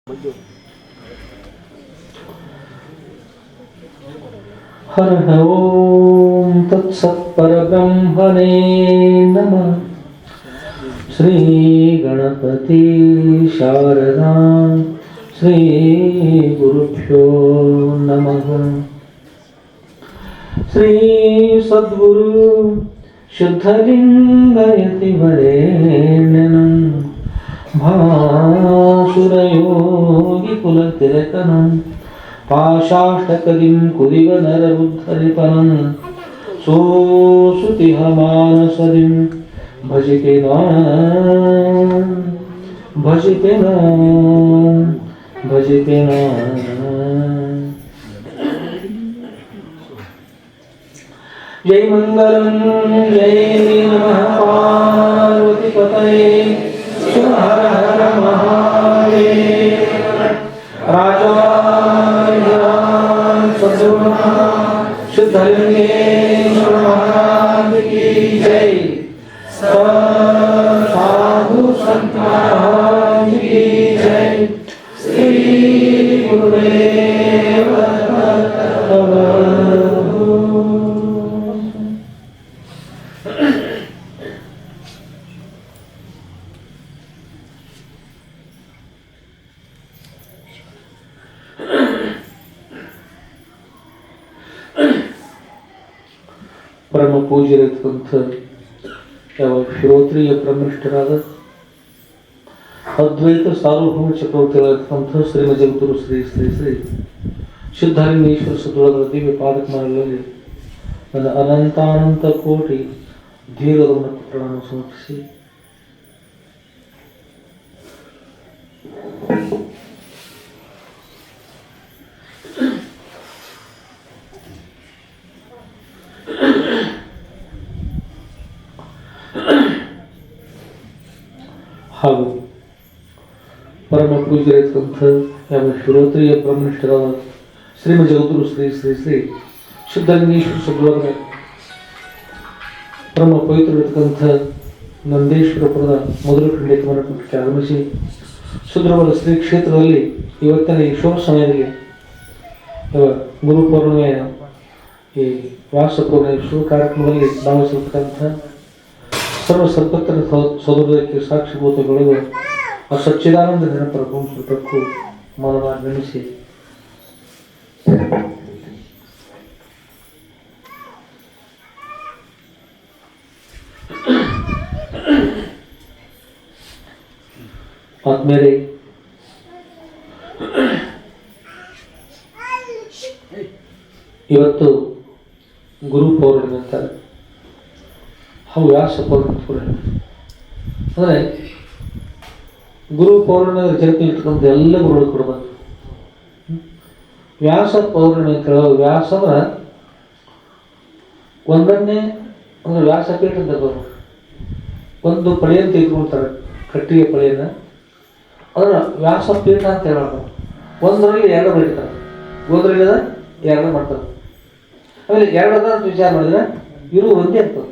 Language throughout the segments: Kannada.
हर ओम तत्सत्परब्रह्मणे नमः। श्री गणपति शारदा श्री गुरुभ्यो नमः। श्री सद्गुरु शुद्धलिंगयति वरेण्यं भासुरयोगी कुलतिलकनं पाशाष्टकलिं कुदिवनररुद्धरिपनं सोऽसुतिहमानसदिं भजते न। जय मंगलम जय नमः पार्वती पतये हर हर महादेव। राजा शुद्धलिंगेश्वर महाराज की जय। साधु संत महाराज की जय। श्री गुरुदेव ಪರಮ ಪೂಜ್ಯರಾದಂಥ ಯಾವ ಶ್ರೋತ್ರಿಯ ಬ್ರಹ್ಮನಿಷ್ಠರಾದ ಅದ್ವೈತ ಸಾರ್ವಭೌಮ ಚಕ್ರವರ್ತಿಗಳಾದಂಥ ಶ್ರೀಮದ್ ಜಗದ್ಗುರು ಶ್ರೀ ಶ್ರೀ ಶ್ರೀ ಸಿದ್ಧಲಿಂಗೇಶ್ವರ ಸದ್ಗುರುಗಳ ದಿವ್ಯ ಪಾದಕಮಲಗಳಲ್ಲಿ ನನ್ನ ಅನಂತಾನಂತ ಕೋಟಿ ದೀರ್ಘವನ್ನು ಪ್ರಣಾಮ ಸಮರ್ಪಿಸಿ ಹಾಗೂ ಪರಮ ಪೂಜ್ಯರಾದಂಥ ಯಾವ ಶ್ರೋತ್ರಿಯ ಬ್ರಹ್ಮನಿಷ್ಠರಾದ ಶ್ರೀಮದ್ ಜಗದ್ಗುರು ಶ್ರೀ ಶ್ರೀ ಶ್ರೀ ಸಿದ್ಧಲಿಂಗೇಶ್ವರ ಸದ್ಗುರುಗಳ ಪರಮ ಪವಿತ್ರವಾಗಿರ್ತಕ್ಕಂಥ ನಂದೇಶ್ವರಪುರದ ಮೊದಲ ಖಂಡಿತ ಮಠಕ್ಕೆ ಆಗಮಿಸಿ ಸುಂದರವಾದ ಶ್ರೀ ಕ್ಷೇತ್ರದಲ್ಲಿ ಇವತ್ತಿನ ಈ ಶುಭ ಸಮಯದಲ್ಲಿ ಗುರು ಪೌರ್ಣಿಮೆಯ ಈ ವ್ಯಾಸ ಪೌರ್ಣಿಮೆ ಶುಭ ಕಾರ್ಯಕ್ರಮದಲ್ಲಿ ಭಾಗವಹಿಸಿರ್ತಕ್ಕಂಥ ಸರ್ವ ಸರ್ಪತ್ತರ ಸೌಲಭ್ಯಕ್ಕೆ ಸಾಕ್ಷಿಭೂತಗಳು ಆ ಸಚ್ಚಿದಾನಂದ ನೆನಪರ ಪುಂಸಕ್ಕೂ ಮನವಾಗಿ ನೆನೆಸಿ ಆದ್ಮೇಲೆ ಇವತ್ತು ಗುರು ಪೌರ್ಣಿಮೆ ಅಂತಾರೆ. ವ್ಯಾಸ ಪೌರ್ಣಿಮೆ ಅಂದರೆ ಗುರು ಪೌರ್ಣಿಮೆ ಜಗತ್ತಿರ್ತಕ್ಕಂಥ ಎಲ್ಲ ಗುರುಗಳು ಕೊಡಬೇಕು. ವ್ಯಾಸ ಪೌರ್ಣಿಮೆ ಕೇಳೋ ವ್ಯಾಸ ಅಂದ್ರೆ ಒಂದನ್ನೇ ಅಂದ್ರೆ ವ್ಯಾಸಪೀಠ ಅಂತ ಒಂದು ಪಳೆಯನ್ನು ತೆಗೆದುಕೊಳ್ತಾರೆ, ಕಟ್ಟಿಗೆ ಪಳೆಯನ್ನ, ಅದನ್ನು ವ್ಯಾಸಪೀಠ ಅಂತ ಹೇಳೋದು. ಒಂದರಲ್ಲಿ ಎರಡು ಬರೀತಾರೆ, ಒಂದರಲ್ಲಿ ಎರಡು ಮಾಡ್ತಾರೆ. ಆಮೇಲೆ ಎರಡದ ಅಂತ ವಿಚಾರ ಮಾಡಿದ್ರೆ ಇರು ಒಂದೇ ಆಗ್ತದೆ.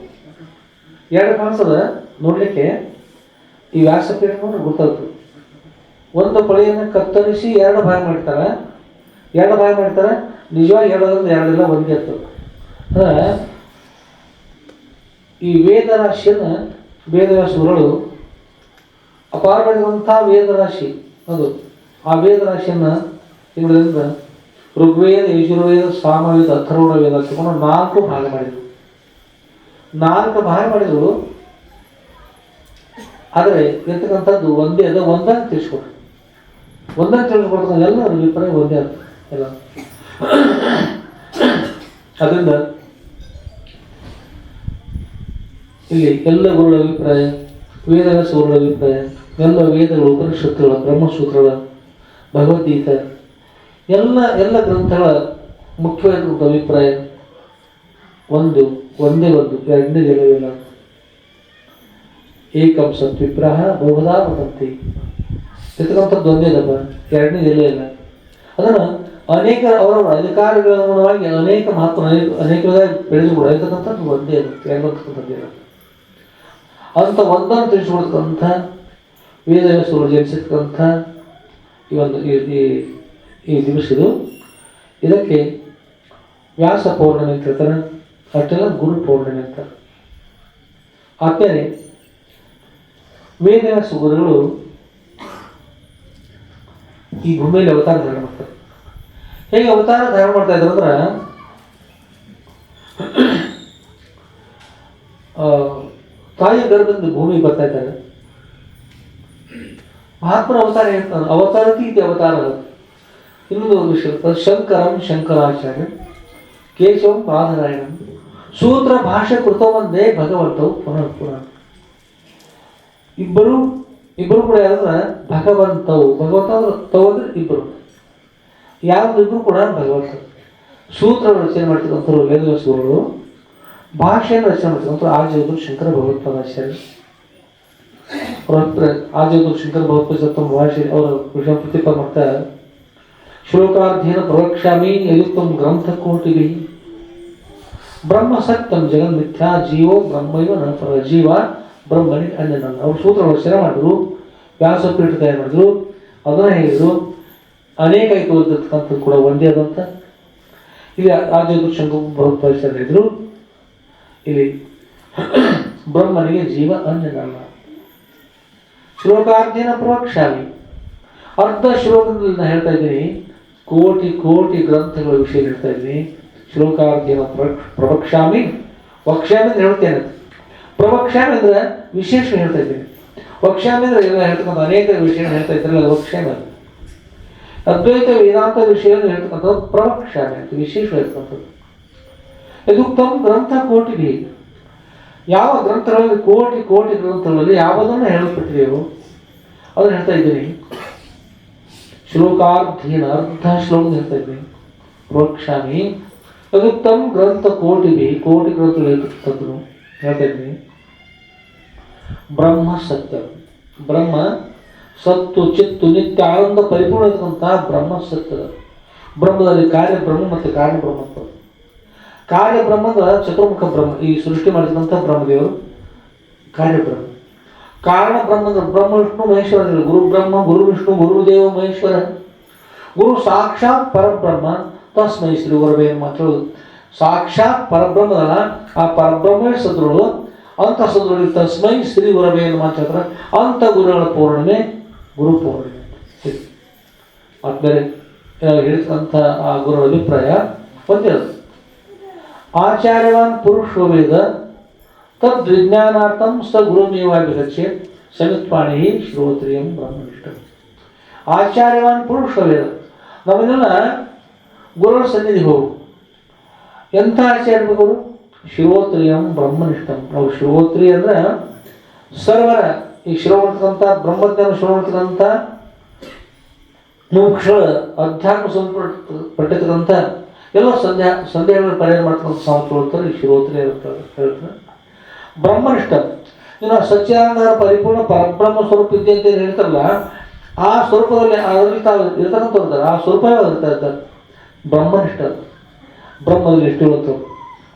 ಎರಡು ಕಾಣಿಸದ ನೋಡ್ಲಿಕ್ಕೆ ಈ ವ್ಯಾಸಪೀಠ ನೋಡ್ರೆ ಗೊತ್ತಾಗ್ತದೆ. ಒಂದು ಪಳೆಯನ್ನು ಕತ್ತರಿಸಿ ಎರಡು ಭಾಗ ಮಾಡ್ತಾರೆ, ನಿಜವಾಗಿ ಹೇಳೋದ್ರಿಂದ ಎರಡೆಲ್ಲ ಒಂದೇ ಆಗ್ತದೆ. ಅಂದ್ರೆ ಈ ವೇದ ರಾಶಿಯನ್ನು ವೇದವ್ಯಾಸಗಳು ಅಪಾರವಾದಂಥ ವೇದ ರಾಶಿ ಅದು. ಆ ವೇದ ರಾಶಿಯನ್ನು ಇವುಗಳಿಂದ ಋಗ್ವೇದ, ಯಜುರ್ವೇದ, ಸಾಮವೇದ, ಅಥರ್ವಣ ವೇದ ತಗೊಂಡು 4 ಭಾಗ ಮಾಡಿದರು. 4 ಭಾಗ ಮಾಡಿದ್ರು. ಆದರೆ ಇರ್ತಕ್ಕಂಥದ್ದು ಒಂದೇ ಅದ. ಒಂದನ್ನು ತಿಳಿಸ್ಕೊಡ್ತಾರೆ ಎಲ್ಲ ಅಭಿಪ್ರಾಯ ಒಂದೇ ಆಗ್ತದೆ ಎಲ್ಲ. ಅದರಿಂದ ಇಲ್ಲಿ ಎಲ್ಲ ಗುರುಗಳ ಅಭಿಪ್ರಾಯ, ವೇದವ್ಯಾಸ ಗುರುಗಳ ಅಭಿಪ್ರಾಯ, ಎಲ್ಲ ವೇದಗಳು, ಉಪನಿಷತ್ತುಗಳ, ಬ್ರಹ್ಮಸೂತ್ರಗಳ, ಭಗವದ್ಗೀತೆ ಎಲ್ಲ ಗ್ರಂಥಗಳ ಮುಖ್ಯವಾದ ಅಭಿಪ್ರಾಯ ಒಂದೇ ಒಂದು, ಎರಡನೇ ಜಲವಿಲ್ಲ. ಏಕಂ ಸತ್ ವಿಪ್ರಹ ಬಹುಧಾ ವದಂತಿ. ಇರ್ತಕ್ಕಂಥದ್ದು ಒಂದೇ ದಪ್ಪ, ಎರಡನೇ ಜಲ ಇಲ್ಲ. ಅದನ್ನು ಅನೇಕ ಅವರವರ ಅಧಿಕಾರಿಗಳನುಗುಣವಾಗಿ ಅನೇಕ ಮಹತ್ವ ಅನೇಕ ಬೆಳೆದುಕೂಡ ಇರ್ತಕ್ಕಂಥದ್ದು ಒಂದೇ ಇರುತ್ತೆ, ಎರಡಂತಕ್ಕಂಥದ್ದೇ ಇರುತ್ತೆ. ಅಂತ ಒಂದನ್ನು ತಿಳಿಸ್ಕೊಡ್ತಕ್ಕಂಥ ವೇದವ್ಯಾಸರು ಜನಿಸಿರ್ತಕ್ಕಂಥ ಈ ಒಂದು ಈ ದಿವಸ ಇದು. ಇದಕ್ಕೆ ವ್ಯಾಸ ಪೌರ್ಣಮಿ ಅಂತ ಹೇಳ್ತಾರೆ, ಅಷ್ಟೆಲ್ಲ ಗುರು ಪೌರ್ಣಮಿ ಅಂತಾರೆ. ಆದ್ಮೇಲೆ ವೇದವ್ಯಾಸ ಗುರುಗಳು ಈ ಭೂಮಿಯಲ್ಲಿ ಅವತಾರ ಧಾರಣ ಮಾಡ್ತಾರೆ. ಹೇಗೆ ಅವತಾರ ಧಾರಣ ಮಾಡ್ತಾ ಇದ್ರು ಅಂದ್ರೆ, ತಾಯಿ ಗರ್ಭದಿಂದ ಭೂಮಿಗೆ ಬರ್ತಾ ಇದ್ದಾರೆ. ಮಹಾತ್ಮರ ಅವತಾರ ಹೇಳ್ತಾರೆ, ಅವತಾರತಿ ಇದು ಅವತಾರ. ಇನ್ನೊಂದು ವಿಷಯ, ಶಂಕರಂ ಶಂಕರಾಚಾರ್ಯ ಕೇಶವಂ ಬಾದರಾಯಣಂ ಸೂತ್ರ ಭಾಷೆ ಕೃತವಂದೇ ಭಗವಂತವು ಪುನಃ ಪುನಃ. ಇಬ್ಬರು ಕೂಡ ಯಾರಂದ್ರೆ ಭಗವಂತವು. ಭಗವಂತ ತವು ಅಂದ್ರೆ ಇಬ್ಬರು, ಯಾರು ಇಬ್ಬರು ಕೂಡ ಭಗವಂತ. ಸೂತ್ರ ರಚನೆ ಮಾಡ್ತಕ್ಕಂಥವ್ರು ವೇದವ್ಯಾಸ ಗುರುಗಳು, ಭಾಷೆಯನ್ನು ರಚನೆ ಮಾಡ್ತಕ್ಕಂಥವ್ರು ಆದಿಯೋಧರು ಶಂಕರ ಭಗವತ್ಪಾದಾಚಾರ್ಯ. ಅವ್ರ ಹತ್ರ ಆದಿಯೋಧರು ಶಂಕರ ಭಗವತ್ಪಾದ ತಮ್ಮ ಭಾಷೆ ಅವರ ವಿಷಯ ಪ್ರತಿಪಾದ ಮಾಡ್ತಾ, ಶ್ಲೋಕಾಧ್ಯಯನ ಪ್ರವಕ್ಷ್ಯಾಮಿ ಯಯುಕ್ತಂ ಗ್ರಂಥ ಕೋಟಿಭಿ ಬ್ರಹ್ಮ ಸತ್ಯಂ ಜಗನ್ ಮಿಥ್ಯಾ ಜೀವೋ ಬ್ರಹ್ಮೈವ ನ ಪರ. ಜೀವ ಬ್ರಹ್ಮನಿ ಅನ್ಯ ನನ್ನ. ಅವ್ರು ಸೂತ್ರ ರಚನೆ ಮಾಡಿದ್ರು, ವ್ಯಾಸಪೀಠ ತಯಾರು ಮಾಡಿದ್ರು, ಅದನ್ನ ಹೇಳಿದ್ರು. ಅನೇಕ ಓದಿರ್ತಕ್ಕಂಥದ್ದು ಕೂಡ ಒಂದೇ ಆದಂತ. ಇಲ್ಲಿ ಆದಿಯೋಧರು ಶಂಕರ ಭಗವತ್ಪಾದಾಚಾರ್ಯ ಹೇಳಿದ್ರು, ಇಲ್ಲಿ ಬ್ರಹ್ಮನಿಗೆ ಜೀವ ಅನ್ಯ ನನ್ನ. ಶ್ಲೋಕಾಧ್ಯಯನ ಪ್ರವಕ್ಷ್ಯಾಮಿ, ಅರ್ಧ ಶ್ಲೋಕದಲ್ಲಿ ನಾನು ಹೇಳ್ತಾ ಇದ್ದೀನಿ, ಕೋಟಿ ಕೋಟಿ ಗ್ರಂಥಗಳ ವಿಷಯ ಹೇಳ್ತಾ ಇದ್ದೀನಿ. ಶ್ಲೋಕಾಧ್ಯಯನ ಪ್ರವಕ್ಷ್ಯಾಮಿ, ವಕ್ಷ್ಯಾಮಿ ಅಂದ್ರೆ ಹೇಳ್ತೇನೆ, ಪ್ರವಕ್ಷ್ಯಾಮಿ ಅಂದ್ರೆ ವಿಶೇಷ ಹೇಳ್ತಾ ಇದ್ದೀನಿ. ವಕ್ಷ್ಯಾಮಿ ಅಂದ್ರೆ ಎಲ್ಲ ಹೇಳ್ತಕ್ಕಂಥ ಅನೇಕ ವಿಷಯ ಹೇಳ್ತಾ ಇದ್ರಲ್ಲ, ವಕ್ಷ್ಯಾಮಿ. ಅದ್ವೈತ ವೇದಾಂತ ವಿಷಯವನ್ನು ಹೇಳ್ತಕ್ಕಂಥದ್ದು ಪ್ರವಕ್ಷ್ಯಾಮಿ ಅಂತ, ವಿಶೇಷ ಹೇಳ್ತಕ್ಕಂಥದ್ದು. ಯದುಕ್ತಂ ಗ್ರಂಥ ಕೋಟಿಭಿ, ಯಾವ ಗ್ರಂಥಗಳಲ್ಲಿ ಕೋಟಿ ಕೋಟಿ ಗ್ರಂಥಗಳಲ್ಲಿ ಯಾವುದನ್ನು ಹೇಳಲ್ಪಟ್ಟಿದೆಯೋ ಅದನ್ನು ಹೇಳ್ತಾ ಇದ್ದೀನಿ. ಶ್ಲೋಕಾಧ್ಯಯನ ಅರ್ಧ ಶ್ಲೋಕ ಹೇಳ್ತಾ ಇದ್ದೀನಿ. ಪ್ರವಕ್ಷ್ಯಾಮಿ ಯದುಕ್ತಂ ಗ್ರಂಥ ಕೋಟಿಭಿ, ಕೋಟಿ ಗ್ರಂಥಗಳು ಹೇಳ್ತಾ ಇದ್ದೀನಿ. ಬ್ರಹ್ಮ ಸತ್ಯ, ಬ್ರಹ್ಮ ಸತ್ತು ಚಿತ್ತು ನಿತ್ಯ ಆನಂದ ಪರಿಪೂರ್ಣ ಇರ್ತಕ್ಕಂತಹ ಬ್ರಹ್ಮ ಸತ್ಯದ. ಬ್ರಹ್ಮದಲ್ಲಿ ಕಾರ್ಯ ಬ್ರಹ್ಮ ಮತ್ತು ಕಾರಣ ಬ್ರಹ್ಮ. ಕಾರ್ಯ ಬ್ರಹ್ಮದ ಚತುರ್ಮುಖ ಬ್ರಹ್ಮ, ಈ ಸೃಷ್ಟಿ ಮಾಡಿದಂಥ ಬ್ರಹ್ಮದೇವರು ಕಾರ್ಯ ಬ್ರಹ್ಮ. ಕಾರಣ ಬ್ರಹ್ಮದ ಬ್ರಹ್ಮ ವಿಷ್ಣು ಮಹೇಶ್ವರ, ಗುರು ಬ್ರಹ್ಮ ಗುರು ವಿಷ್ಣು ಗುರುದೇವ ಮಹೇಶ್ವರ. ಗುರು ಸಾಕ್ಷಾತ್ ಪರಬ್ರಹ್ಮ ತಸ್ಮೈ ಶ್ರೀ ಗುರವೇ ಮಾತ್ರ. ಸಾಕ್ಷಾತ್ ಪರಬ್ರಹ್ಮದಲ್ಲ, ಆ ಪರಬ್ರಹ್ಮವೇ ಸದ್ರುಳು, ಅಂತ ಸದ್ರುಳಿಗೆ ತಸ್ಮೈ ಶ್ರೀ ಗುರವೇ ಮಾತ್ರ. ಅಂತ ಗುರುಗಳ ಪೌರ್ಣಿಮೆ ಗುರು ಪೌರ್ಣಿಮೆ. ಆದ್ಮೇಲೆ ಹೇಳಿದಂಥ ಆ ಗುರುಗಳ ಅಭಿಪ್ರಾಯ ಒಂದಿರೋದು, ಆಚಾರ್ಯವಾನ್ ಪುರುಷೋ ವೇದ ತದ್ವಿಜ್ಞಾನಾರ್ಥಂ ಸ ಗುರುಮೇವಾಭಿಗಚ್ಛೆ ಸಮಿತ್ಪಾಣಿ ಶ್ರೋತ್ರಿಯಂ ಬ್ರಹ್ಮನಿಷ್ಠ. ಆಚಾರ್ಯವಾನ್ ಪುರುಷೋ ವೇದ, ನಮ್ಮನ್ನೆಲ್ಲ ಗುರುಗಳ ಸನ್ನಿಧಿ ಹೋಗು. ಎಂಥ ಆಚಾರ್ಯಗಳು? ಶ್ರೋತ್ರಿಯಂ ಬ್ರಹ್ಮನಿಷ್ಠಂ. ಅವ್ರು ಶ್ರೋತ್ರಿ ಅಂದ್ರೆ ಸರ್ವರ ಈ ಶ್ರವಣತಕ್ಕಂಥ ಬ್ರಹ್ಮಜ್ಞಾನ ಶ್ರವಣತಕ್ಕಂಥ ಮೋಕ್ಷ ಅಧ್ಯಾತ್ಮ ಪಟ್ಟಿರ್ತಕ್ಕಂಥ ಎಲ್ಲ ಸಂದೇಹಗಳು ಪರಿಹಾರ ಮಾಡ್ತಕ್ಕಂಥ ಸಾಮರ್ಥ್ಯ ಈ ಶ್ರೋತ್ರಿ ಹೇಳ್ತಾರೆ. ಬ್ರಹ್ಮನಿಷ್ಠ, ಇನ್ನು ಸಚ್ಚಿದಾನಂದ ಪರಿಪೂರ್ಣ ಪರಬ್ರಹ್ಮ ಸ್ವರೂಪ ಇದೆ ಅಂತ ಹೇಳ್ತಾರಲ್ಲ, ಆ ಸ್ವರೂಪದಲ್ಲಿ ಅದರಲ್ಲಿ ತಾವು ಇರ್ತಕ್ಕಂಥ ಇರ್ತಾರೆ, ಆ ಸ್ವರೂಪವೇ ಇರ್ತಾ ಇರ್ತಾರೆ. ಬ್ರಹ್ಮನಿಷ್ಠ, ಬ್ರಹ್ಮದಲ್ಲಿ ಇಷ್ಟುವಂಥವ್ರು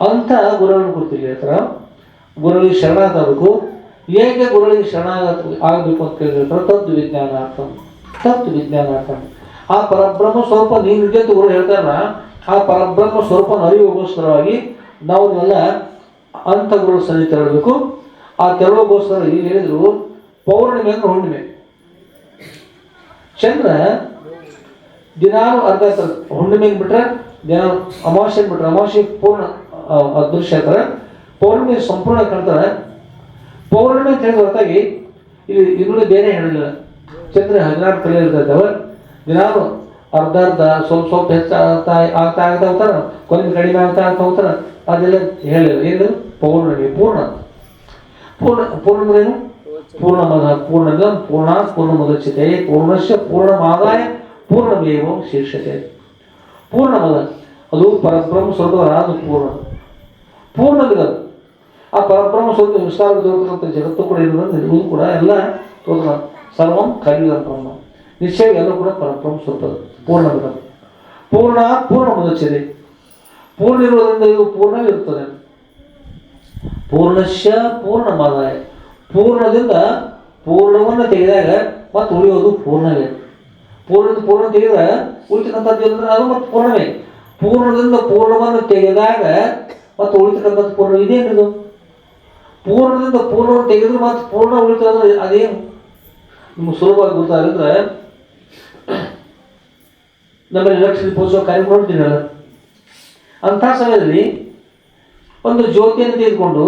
ಅಂತ ಗುರುಗಳನ್ನು ಕೊಡ್ತೀವಿ ಹೇಳ್ತಾರೆ. ಗುರುಗಳಿಗೆ ಶರಣಾಗಬೇಕು. ಹೇಗೆ ಗುರುಗಳಿಗೆ ಆಗಬೇಕು ಅಂತ ಕೇಳಿರ್ತಾರೆ, ತದ್ದು ವಿಜ್ಞಾನಾರ್ಥಂ, ತದ್ದು ವಿಜ್ಞಾನಾರ್ಥಂ. ಆ ಪರಬ್ರಹ್ಮ ಸ್ವರೂಪ ನೀನು ನಿಜ ಅಂತ ಗುರು ಹೇಳ್ತಾರಲ್ಲ, ಆ ಪರಬ್ರಹ್ಮ ಸ್ವರೂಪ ಅರಿವಿಗೋಸ್ಕರವಾಗಿ ನಾವು ಎಲ್ಲ ಅಂತ ಗುರು ಸನ್ನಿಧಿ ತೆರಳಬೇಕು. ಆ ತೆರಳೋಗೋಸ್ಕರ ಈಗ ಹೇಳಿದ್ರು ಪೌರ್ಣಿಮೆ ಅಂದ್ರೆ ಹುಣ್ಣಿಮೆ. ಚಂದ್ರ ದಿನಾಲು ಅರ್ಧ ಹುಣ್ಣಿಮೆಗೆ ಬಿಟ್ರೆ, ದಿನ ಅಮಾವಾಸ್ಯೆ ಬಿಟ್ರೆ ಅಮಾವಾಸ್ಯೆ ಪೂರ್ಣ ಅದೃಶ್ಯ ಹೇಳ್ತಾರೆ, ಪೌರ್ಣಿಮೆ ಸಂಪೂರ್ಣ ಕಾಣ್ತಾರೆ. ಪೌರ್ಣಿಮೆ ಅಂತ ಹೇಳಿದ ಹೊರತಾಗಿ ಇಲ್ಲಿ ಇನ್ನೂ ಬೇರೆ ಹೇಳಿಲ್ಲ. ಚಂದ್ರ 16 ಕಲೆ ಇರ್ತಾಯಿದ್ದಾವೆ, ದಿನಾಲು ಅರ್ಧ ಸ್ವಲ್ಪ ಆಗ್ತಾ ಹೋಗ್ತಾರ, ಕೊನೆಗೆ ಕಡಿಮೆ ಆಗ್ತಾ ಹೋಗ್ತಾರ. ಅದೆಲ್ಲ ಹೇಳಿಲ್ಲ. ಏನು ಪೌರ್ಣಿಮೆ ಪೂರ್ಣ ಪೂರ್ಣಂದ್ರೇನು? ಪೂರ್ಣಮದ ಪೂರ್ಣಮಿದ ಪೂರ್ಣ ಪೂರ್ಣಮುದಚ್ಯತೆ ಪೂರ್ಣಶ್ಚ ಪೂರ್ಣಮಾದಾಯ ಪೂರ್ಣಮೇವ ಶೀರ್ಷತೆ. ಪೂರ್ಣಮದ ಅದು ಪರಬ್ರಹ್ಮ ಸ್ವರೂಪದ, ಅದು ಪೂರ್ಣವಿದ. ಆ ಪರಬ್ರಹ್ಮ ಸ್ವರೂಪ ವಿಸ್ತಾರ ತೋರ್ತಕ್ಕಂಥ ಜಗತ್ತು ಕೂಡ ಇದು ಕೂಡ ಎಲ್ಲ ತೋರ್ತ ಸರ್ವಂ ಖರೀದ ಬ್ರಹ್ಮ ನಿಶ್ಚಯ ಎಲ್ಲ ಕೂಡ ಪರಬ್ರಹ್ಮ ಸ್ವರೂಪದ ಪೂರ್ಣವಿದ. ಪೂರ್ಣ ಮುದಚ್ಯತೆ, ಪೂರ್ಣ ಇರುವುದರಿಂದ ಇದು ಪೂರ್ಣವಿರುತ್ತದೆ. ಪೂರ್ಣಶ್ಯ ಪೂರ್ಣಮಾದಾಯ, ಪೂರ್ಣದಿಂದ ಪೂರ್ಣವನ್ನು ತೆಗೆದಾಗ ಮತ್ತು ಉಳಿಯೋದು ಪೂರ್ಣವೇ. ಪೂರ್ಣದಿಂದ ಪೂರ್ಣ ತೆಗೆದ್ರೆ ಉಳಿತಕ್ಕಂಥದ್ದು ಏನಂದ್ರೆ ಅದು ಮತ್ತು ಪೂರ್ಣವೇ. ಪೂರ್ಣದಿಂದ ಪೂರ್ಣವನ್ನು ತೆಗೆದಾಗ ಮತ್ತು ಉಳಿತಕ್ಕಂಥದ್ದು ಪೂರ್ಣ. ಇದೇನಿದು? ಪೂರ್ಣದಿಂದ ಪೂರ್ಣವನ್ನು ತೆಗೆದ್ರೆ ಮತ್ತು ಪೂರ್ಣ ಉಳಿತಂದ್ರೆ ಅದೇನು? ನಿಮ್ಗೆ ಸುಲಭವಾಗಿ ಗೊತ್ತಾಗಿದ್ರೆ ನಮ್ಮಲ್ಲಿ ಲಕ್ಷ್ಯ ದೀಪೋತ್ಸವ ಕಾರ್ಯಕ್ರಮ ನೋಡ್ತೀನಲ್ಲ, ಅಂಥ ಸಮಯದಲ್ಲಿ ಒಂದು ಜ್ಯೋತಿಯನ್ನು ತೆಗೆದುಕೊಂಡು